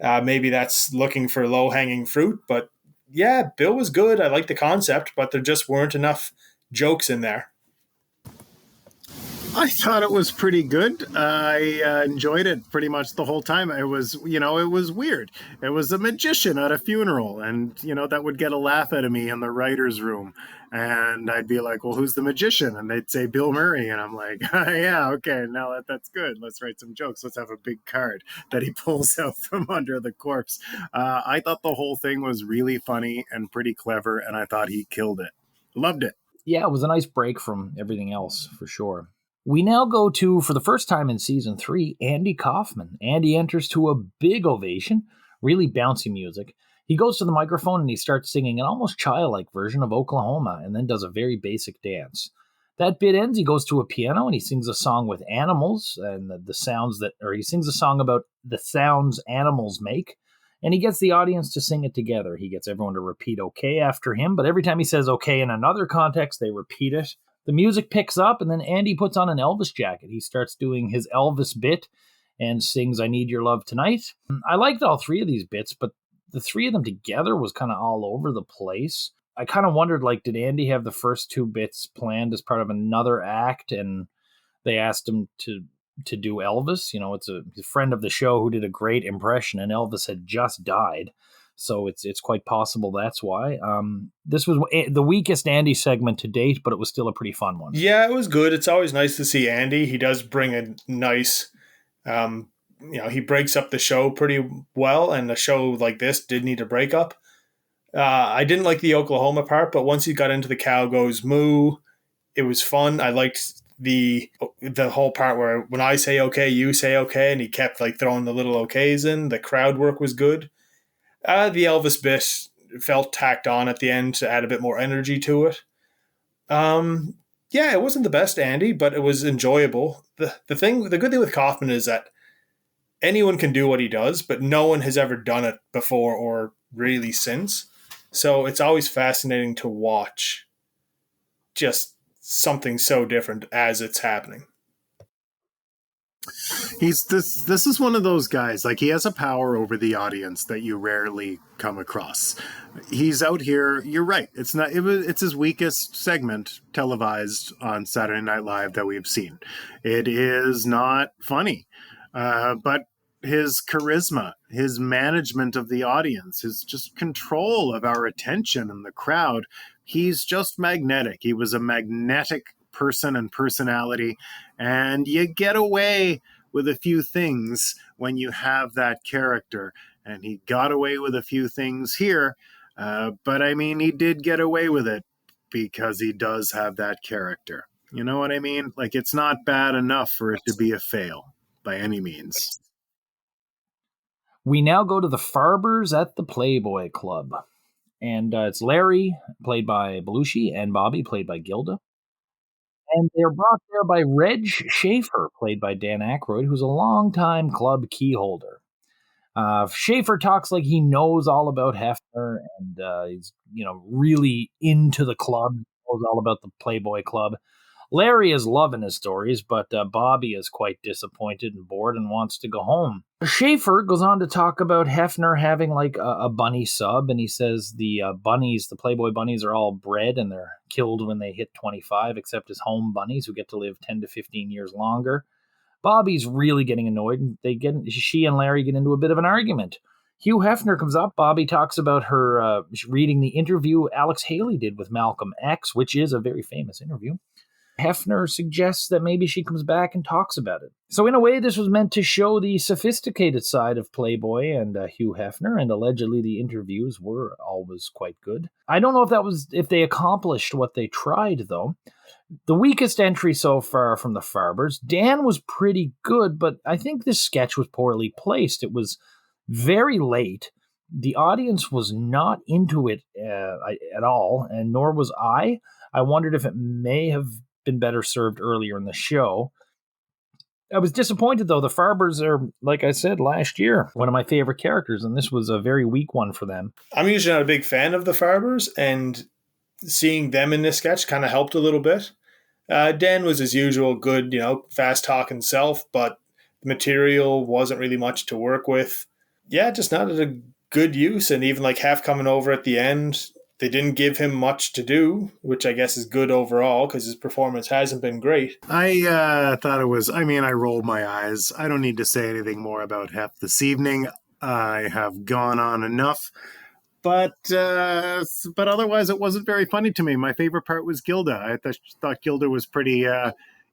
Maybe that's looking for low-hanging fruit, but yeah, Bill was good. I like the concept, but there just weren't enough jokes in there. I thought it was pretty good. I enjoyed it pretty much the whole time. It was, it was weird. It was a magician at a funeral, and, that would get a laugh out of me in the writer's room. And I'd be like, well, who's the magician? And they'd say Bill Murray. And I'm like, yeah, okay, now that's good. Let's write some jokes. Let's have a big card that he pulls out from under the corpse. I thought the whole thing was really funny and pretty clever, and I thought he killed it. Loved it. Yeah, it was a nice break from everything else, for sure. We now go to, for the first time in season 3, Andy Kaufman. Andy enters to a big ovation, really bouncy music. He goes to the microphone and he starts singing an almost childlike version of Oklahoma, and then does a very basic dance. That bit ends, he goes to a piano and he sings a song with animals and he sings a song about the sounds animals make, and he gets the audience to sing it together. He gets everyone to repeat okay after him, but every time he says okay in another context, they repeat it. The music picks up, and then Andy puts on an Elvis jacket. He starts doing his Elvis bit and sings I Need Your Love Tonight. I liked all 3 of these bits, but the 3 of them together was kind of all over the place. I kind of wondered, did Andy have the first 2 bits planned as part of another act, and they asked him to do Elvis? It's a friend of the show who did a great impression, and Elvis had just died. So it's quite possible that's why. This was the weakest Andy segment to date, but it was still a pretty fun one. Yeah, it was good. It's always nice to see Andy. He does bring a nice, he breaks up the show pretty well, and a show like this did need a breakup. I didn't like the Oklahoma part, but once he got into the cow goes moo, it was fun. I liked the whole part where when I say okay, you say okay, and he kept throwing the little okays in. The crowd work was good. The Elvis bit felt tacked on at the end to add a bit more energy to it. It wasn't the best Andy, but it was enjoyable. The good thing with Kaufman is that anyone can do what he does, but no one has ever done it before or really since. So it's always fascinating to watch just something so different as it's happening. This is one of those guys, he has a power over the audience that you rarely come across. He's out here, you're right, it's his weakest segment televised on Saturday Night Live that we've seen. It is not funny, but his charisma, his management of the audience, his just control of our attention and the crowd, he's just magnetic. He was a magnetic person and personality, and you get away with a few things when you have that character, and he got away with a few things here, but he did get away with it because he does have that character. You know what I mean? It's not bad enough for it to be a fail by any means. We now go to the Farbers at the Playboy Club, and it's Larry, played by Belushi, and Bobby, played by Gilda. And they're brought there by Reg Schaefer, played by Dan Aykroyd, who's a longtime club key holder. Schaefer talks like he knows all about Hefner, and he's really into the club, knows all about the Playboy Club. Larry is loving his stories, but Bobby is quite disappointed and bored and wants to go home. Schaefer goes on to talk about Hefner having a bunny sub, and he says the Playboy bunnies are all bred and they're killed when they hit 25, except his home bunnies who get to live 10 to 15 years longer. Bobby's really getting annoyed, and she and Larry get into a bit of an argument. Hugh Hefner comes up. Bobby talks about her reading the interview Alex Haley did with Malcolm X, which is a very famous interview. Hefner suggests that maybe she comes back and talks about it. So in a way, this was meant to show the sophisticated side of Playboy and Hugh Hefner, and allegedly the interviews were always quite good. I don't know if they accomplished what they tried, though. The weakest entry so far from the Farbers. Dan was pretty good, but I think this sketch was poorly placed. It was very late. The audience was not into it at all, and nor was I. I wondered if it may have been better served earlier in the show. I was disappointed, though. The Farbers are, like I said last year, one of my favorite characters, and this was a very weak one for them. I'm usually not a big fan of the Farbers, and seeing them in this sketch kind of helped a little bit. Dan was, as usual, good, fast-talking self, but the material wasn't really much to work with. Yeah, just not at a good use, and even like Hef coming over at the end, they didn't give him much to do, which I guess is good overall because his performance hasn't been great. I thought it was, I rolled my eyes. I don't need to say anything more about Hef this evening. I have gone on enough. But otherwise, it wasn't very funny to me. My favorite part was Gilda. I thought Gilda was pretty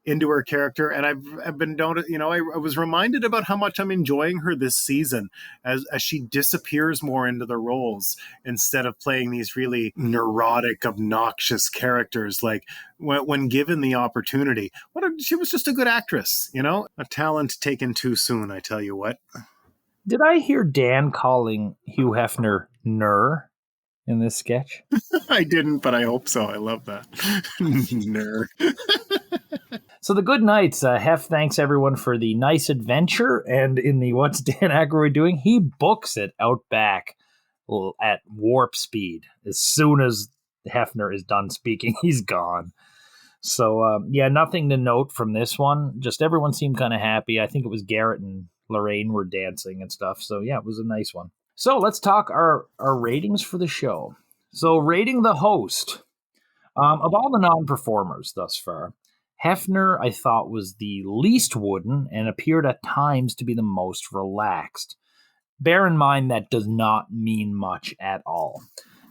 into her character, and I've been I was reminded about how much I'm enjoying her this season as she disappears more into the roles instead of playing these really neurotic, obnoxious characters. Like when given the opportunity, she was just a good actress. A talent taken too soon. I tell you what. Did I hear Dan calling Hugh Hefner Ner in this sketch? I didn't, but I hope so. I love that. Ner. So the good nights, Hef thanks everyone for the nice adventure, and in the What's Dan Aykroyd Doing, he books it out back at warp speed. As soon as Hefner is done speaking, he's gone. So, nothing to note from this one. Just everyone seemed kind of happy. I think it was Garrett and Laraine were dancing and stuff. So, yeah, it was a nice one. So let's talk our ratings for the show. So rating the host. Of all the non-performers thus far, Hefner, I thought, was the least wooden and appeared at times to be the most relaxed. Bear in mind that does not mean much at all.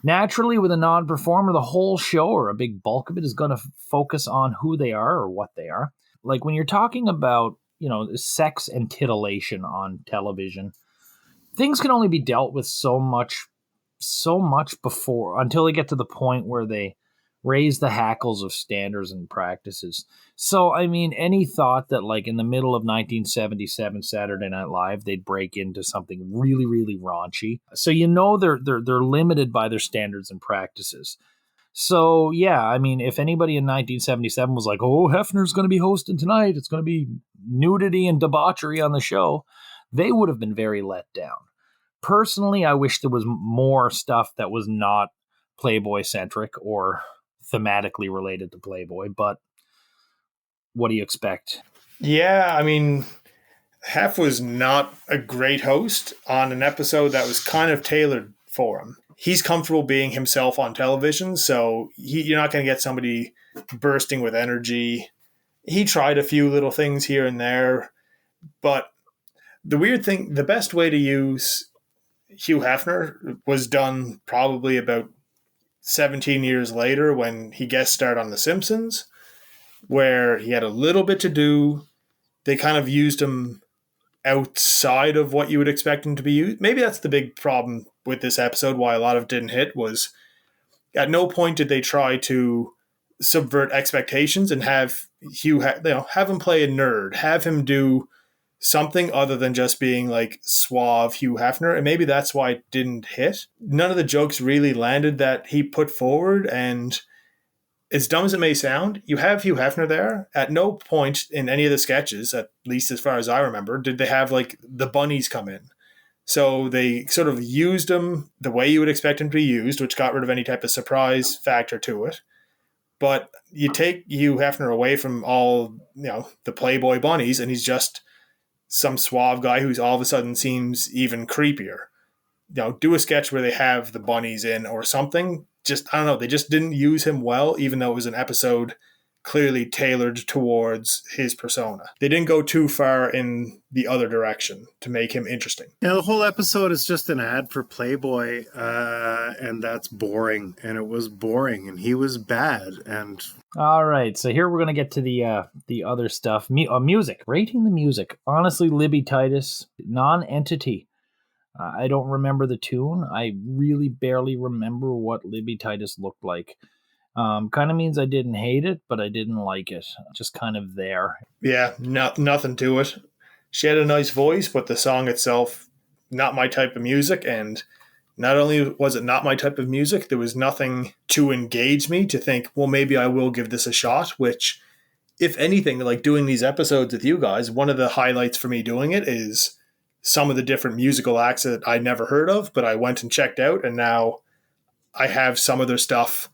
Naturally, with a non-performer, the whole show, or a big bulk of it, is going to focus on who they are or what they are. Like when you're talking about, sex and titillation on television, things can only be dealt with so much before, until they get to the point where they raise the hackles of standards and practices. So, any thought that like in the middle of 1977 Saturday Night Live, they'd break into something really, really raunchy. So, they're limited by their standards and practices. So, yeah, if anybody in 1977 was like, oh, Hefner's going to be hosting tonight, it's going to be nudity and debauchery on the show, they would have been very let down. Personally, I wish there was more stuff that was not Playboy-centric or thematically related to Playboy, but what do you expect? Yeah, Hef was not a great host on an episode that was kind of tailored for him. He's comfortable being himself on television, so you're not going to get somebody bursting with energy. He tried a few little things here and there, but the weird thing, the best way to use Hugh Hefner was done probably about 17 years later when he guest starred on The Simpsons, where he had a little bit to do. They kind of used him outside of what you would expect him to be used. Maybe that's the big problem with this episode, why a lot of it didn't hit, was at no point did they try to subvert expectations and have have him play a nerd, have him do something other than just being like suave Hugh Hefner, and maybe that's why it didn't hit. None of the jokes really landed that he put forward, and as dumb as it may sound, you have Hugh Hefner there. At no point in any of the sketches, at least as far as I remember, did they have like the bunnies come in. So they sort of used him the way you would expect him to be used, which got rid of any type of surprise factor to it. But you take Hugh Hefner away from all, the Playboy bunnies, and he's just some suave guy who's all of a sudden seems even creepier. Do a sketch where they have the bunnies in or something. Just, I don't know, they just didn't use him well, even though it was an episode clearly tailored towards his persona. They didn't go too far in the other direction to make him interesting. Yeah, the whole episode is just an ad for Playboy, and that's boring. And it was boring, and he was bad. And all right, so here we're going to get to the other stuff. Music. Rating the music. Honestly, Libby Titus, non-entity. I don't remember the tune. I really barely remember what Libby Titus looked like. Kind of means I didn't hate it, but I didn't like it. Just kind of there. Yeah, nothing to it. She had a nice voice, but the song itself not my type of music. And not only was it not my type of music, there was nothing to engage me to think, well, maybe I will give this a shot, which, if anything, like doing these episodes with you guys, one of the highlights for me doing it is some of the different musical acts that I never heard of, but I went and checked out, and now I have some of their stuff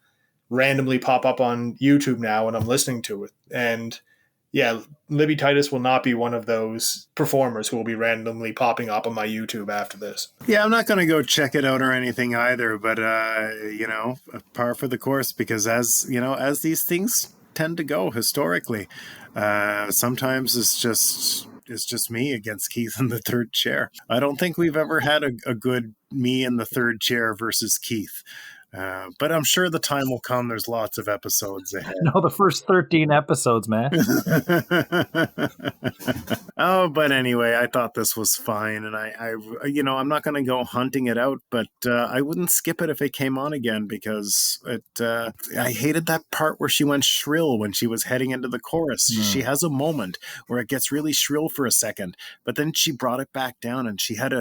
randomly pop up on YouTube now, and I'm listening to it. And yeah, Libby Titus will not be one of those performers who will be randomly popping up on my YouTube after this. Yeah, I'm not going to go check it out or anything either, but, par for the course, because as these things tend to go historically, sometimes it's just me against Keith in the third chair. I don't think we've ever had a good me in the third chair versus Keith. But I'm sure the time will come. There's lots of episodes ahead. No, the first 13 episodes, man. Oh, but anyway, I thought this was fine, and I'm not going to go hunting it out, but I wouldn't skip it if it came on again, because I hated that part where she went shrill when she was heading into the chorus. She has a moment where it gets really shrill for a second, but then she brought it back down, and she had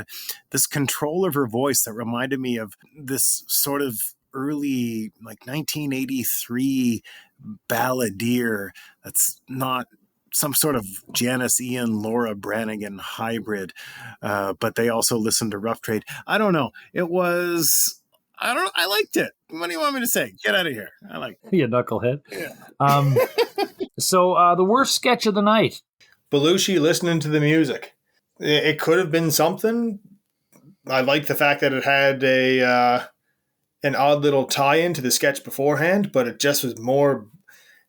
this control of her voice that reminded me of this sort of early, like 1983 balladeer that's not some sort of Janice Ian, Laura Branigan hybrid, but they also listened to Rough Trade. I don't know. I liked it. What do you want me to say? Get out of here. I like it. You knucklehead. Yeah. So the worst sketch of the night. Belushi listening to the music. It could have been something. I like the fact that it had an odd little tie-in to the sketch beforehand, but it just was more,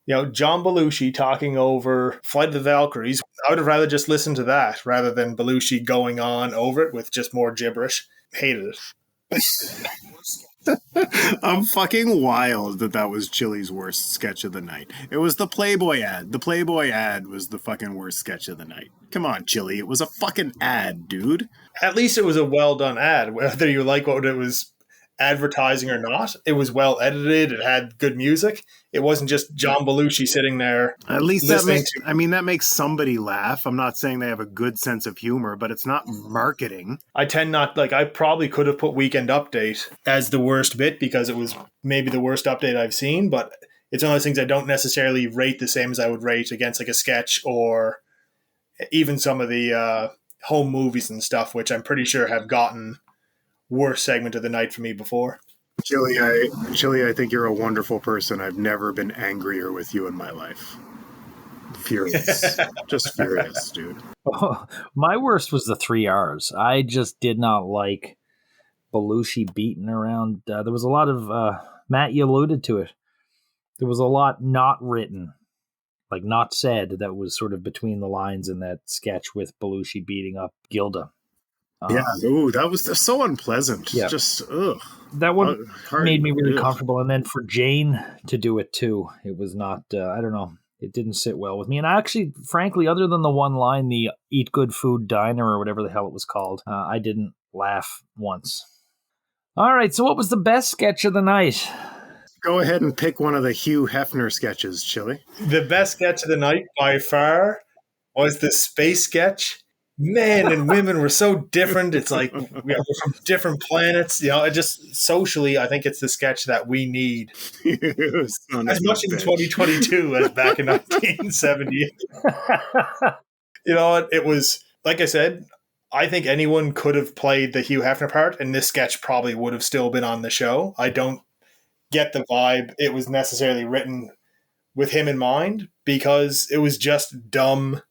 John Belushi talking over Flight of the Valkyries. I would have rather just listened to that rather than Belushi going on over it with just more gibberish. Hated it. I'm fucking wild that was Chili's worst sketch of the night. It was the Playboy ad. The Playboy ad was the fucking worst sketch of the night. Come on, Chili. It was a fucking ad, dude. At least it was a well-done ad, whether you like what it was advertising or not. It was well edited. It had good music. It wasn't just John Belushi sitting there. At least that makes somebody laugh. I'm not saying they have a good sense of humor, but it's not marketing. I probably could have put Weekend Update as the worst bit because it was maybe the worst update I've seen, but it's one of those things I don't necessarily rate the same as I would rate against like a sketch or even some of the home movies and stuff, which I'm pretty sure have gotten worst segment of the night for me before. Chili, I think you're a wonderful person. I've never been angrier with you in my life. Furious. Just furious, dude. Oh, my worst was the 3 R's. I just did not like Belushi beating around. There was a lot of, Matt, you alluded to it. There was a lot not written, like not said, that was sort of between the lines in that sketch with Belushi beating up Gilda. Yeah, that was so unpleasant. Yeah. Just, ugh. That one made me really comfortable. And then for Jane to do it too, it was not, I don't know, it didn't sit well with me. And actually, frankly, other than the one line, the Eat Good Food Diner or whatever the hell it was called, I didn't laugh once. All right, so what was the best sketch of the night? Go ahead and pick one of the Hugh Hefner sketches, Chili. The best sketch of the night by far was the space sketch. Men and women were so different. It's like we're from different planets. It just socially, I think it's the sketch that we need as much in 2022 as back in 1970. You know what? It was, like I said, I think anyone could have played the Hugh Hefner part, and this sketch probably would have still been on the show. I don't get the vibe it was necessarily written with him in mind, because it was just dumb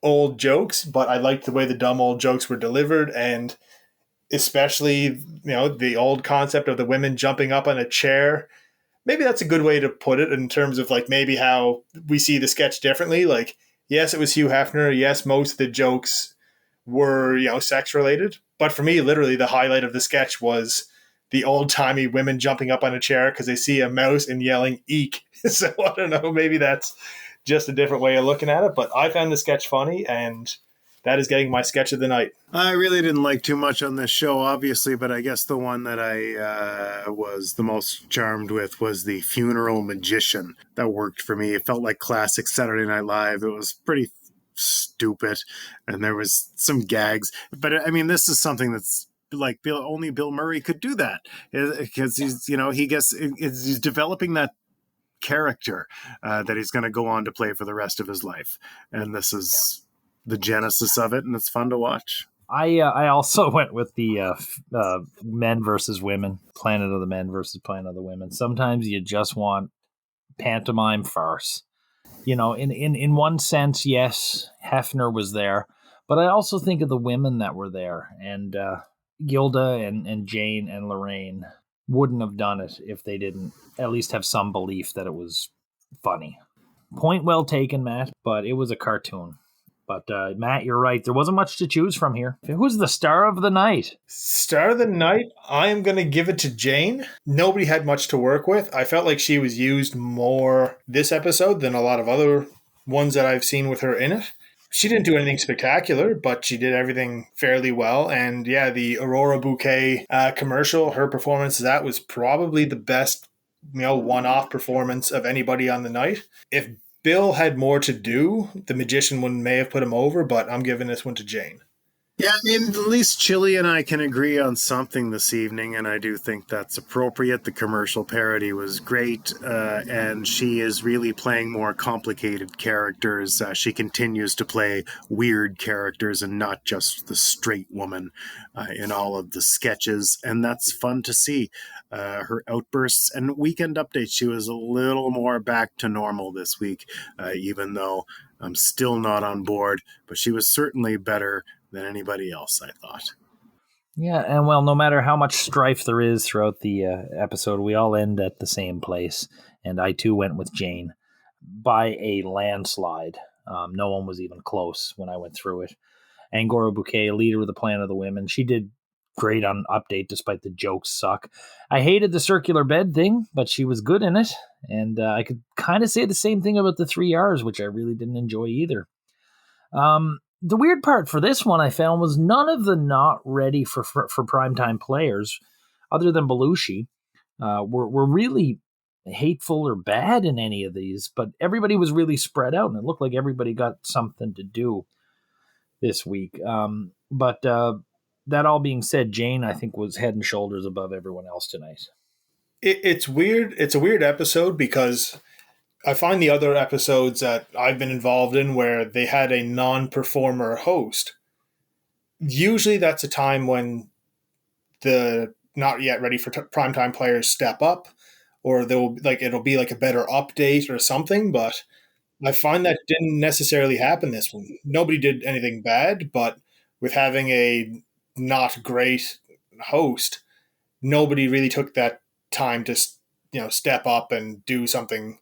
old jokes, but I liked the way the dumb old jokes were delivered, and especially, the old concept of the women jumping up on a chair. Maybe that's a good way to put it in terms of like maybe how we see the sketch differently. Like, yes, it was Hugh Hefner. Yes, most of the jokes were, sex related. But for me, literally the highlight of the sketch was the old timey women jumping up on a chair because they see a mouse and yelling "eek." So I don't know, maybe that's just a different way of looking at it, but I found the sketch funny, and that is getting my sketch of the night. I really didn't like too much on this show, obviously, but I guess the one that I was the most charmed with was the funeral magician. That worked for me. It felt like classic Saturday Night Live. It was pretty stupid, and there was some gags. But I mean, this is something that's like only Bill Murray could do that, because he's, he's developing that character that he's going to go on to play for the rest of his life, and this is the genesis of it, and it's fun to watch. I also went with the men versus women, Planet of the Men versus Planet of the Women. Sometimes you just want pantomime farce. In one sense, yes, Hefner was there, but I also think of the women that were there, and Gilda and Jane and Laraine wouldn't have done it if they didn't at least have some belief that it was funny. Point well taken, Matt, but it was a cartoon. But Matt, you're right. There wasn't much to choose from here. Who's the star of the night? Star of the night, I am going to give it to Jane. Nobody had much to work with. I felt like she was used more this episode than a lot of other ones that I've seen with her in it. She didn't do anything spectacular, but she did everything fairly well. And yeah, the Aurora Bouquet commercial, her performance, that was probably the best, one-off performance of anybody on the night. If Bill had more to do, the magician one may have put him over, but I'm giving this one to Jane. Yeah, I mean, at least Chili and I can agree on something this evening, and I do think that's appropriate. The commercial parody was great, and she is really playing more complicated characters. She continues to play weird characters and not just the straight woman in all of the sketches, and that's fun to see. Her outbursts and weekend updates, she was a little more back to normal this week, even though I'm still not on board, but she was certainly better than anybody else, I thought. Yeah, and well, no matter how much strife there is throughout the episode, we all end at the same place, and I too went with Jane by a landslide. No one was even close when I went through it. Angora Bouquet, leader of the Planet of the Women, she did great on Update despite the jokes suck. I hated the circular bed thing, but she was good in it, and I could kind of say the same thing about the 3 R's, which I really didn't enjoy either. The weird part for this one I found was none of the not ready for primetime players, other than Belushi, were really hateful or bad in any of these, but everybody was really spread out, and it looked like everybody got something to do this week. But that all being said, Jane, I think, was head and shoulders above everyone else tonight. It's weird. It's a weird episode because I find the other episodes that I've been involved in where they had a non-performer host, usually that's a time when the not yet ready for primetime players step up, or it'll be like a better update or something. But I find that didn't necessarily happen this one. Nobody did anything bad, but with having a not great host, nobody really took that time to step up and do something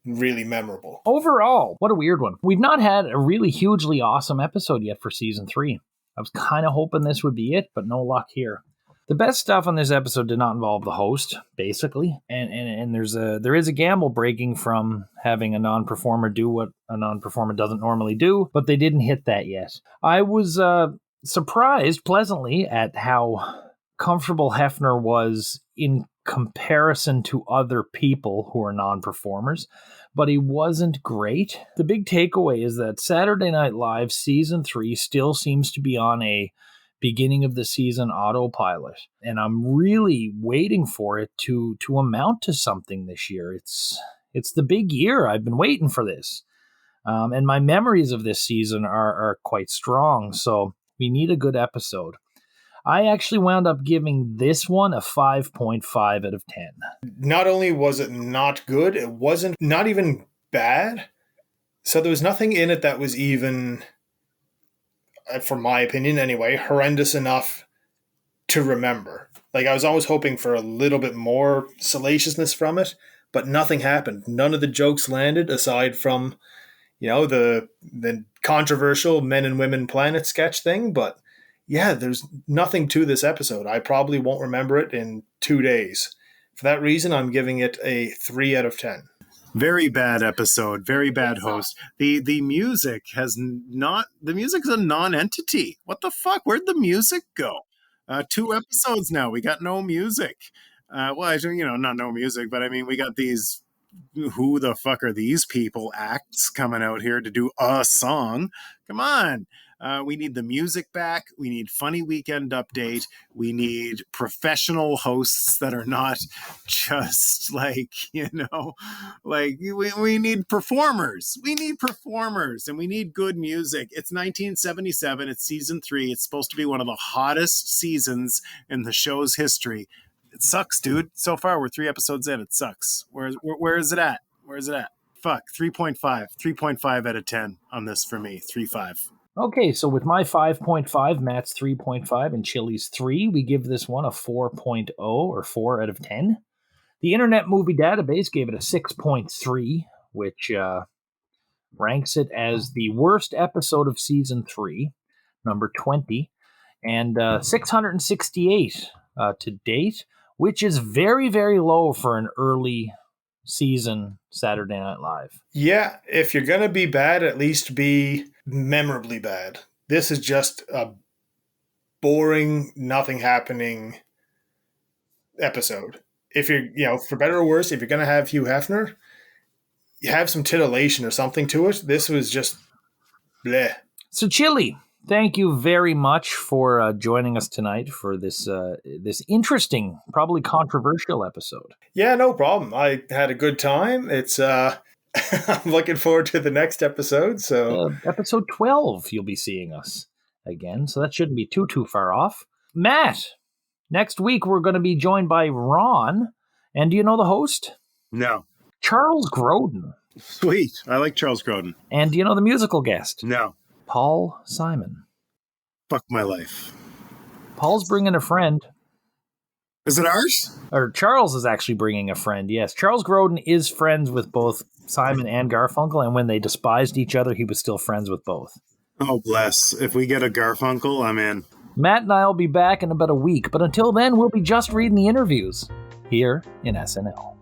really memorable. Overall, what a weird one. We've not had a really hugely awesome episode yet for season 3. I was kind of hoping this would be it, but no luck here. The best stuff on this episode did not involve the host, basically, and there is a gamble breaking from having a non-performer do what a non-performer doesn't normally do, but they didn't hit that yet. I was surprised pleasantly at how comfortable Hefner was in comparison to other people who are non-performers, but he wasn't great. The big takeaway is that Saturday Night Live season 3 still seems to be on a beginning of the season autopilot, and I'm really waiting for it to amount to something this year. It's the big year. I've been waiting for this, and my memories of this season are quite strong, so we need a good episode. I actually wound up giving this one a 5.5 out of 10. Not only was it not good, it wasn't not even bad. So there was nothing in it that was even, for my opinion anyway, horrendous enough to remember. Like, I was always hoping for a little bit more salaciousness from it, but nothing happened. None of the jokes landed aside from, the controversial Men and Women Planet sketch thing, but yeah, there's nothing to this episode. I probably won't remember it in 2 days. For that reason, I'm giving it a 3 out of 10. Very bad episode. Very bad host. The music has not. The music's a non-entity. What the fuck? Where'd the music go? 2 episodes now. We got no music. Not no music, but I mean, we got these who the fuck are these people acts coming out here to do a song. Come on. We need the music back. We need Funny Weekend Update. We need professional hosts that are not just like, like we need performers. We need performers and we need good music. It's 1977. It's season 3. It's supposed to be one of the hottest seasons in the show's history. It sucks, dude. So far, we're 3 episodes in. It sucks. Where is it at? Where is it at? Fuck, 3.5. 3.5 out of 10 on this for me. 3.5. Okay, so with my 5.5, Matt's 3.5, and Chili's 3, we give this one a 4.0 or 4 out of 10. The Internet Movie Database gave it a 6.3, which ranks it as the worst episode of Season 3, number 20, and 668 to date, which is very, very low for an early season Saturday Night Live. Yeah, if you're going to be bad, at least be memorably bad. This is just a boring, nothing happening episode. If you're, for better or worse, if you're going to have Hugh Hefner, you have some titillation or something to it. This was just bleh. So, Chili, thank you very much for joining us tonight for this interesting, probably controversial episode. Yeah, no problem. I had a good time. It's I'm looking forward to the next episode. So episode 12, you'll be seeing us again. So that shouldn't be too far off. Matt, next week we're going to be joined by Ron. And do you know the host? No. Charles Grodin. Sweet. I like Charles Grodin. And do you know the musical guest? No. Paul Simon. Fuck my life. Paul's bringing a friend. Is it ours? Or Charles is actually bringing a friend, yes. Charles Grodin is friends with both Simon and Garfunkel, and when they despised each other, he was still friends with both. Oh, bless. If we get a Garfunkel, I'm in. Matt and I will be back in about a week, but until then, we'll be just reading the interviews here in SNL.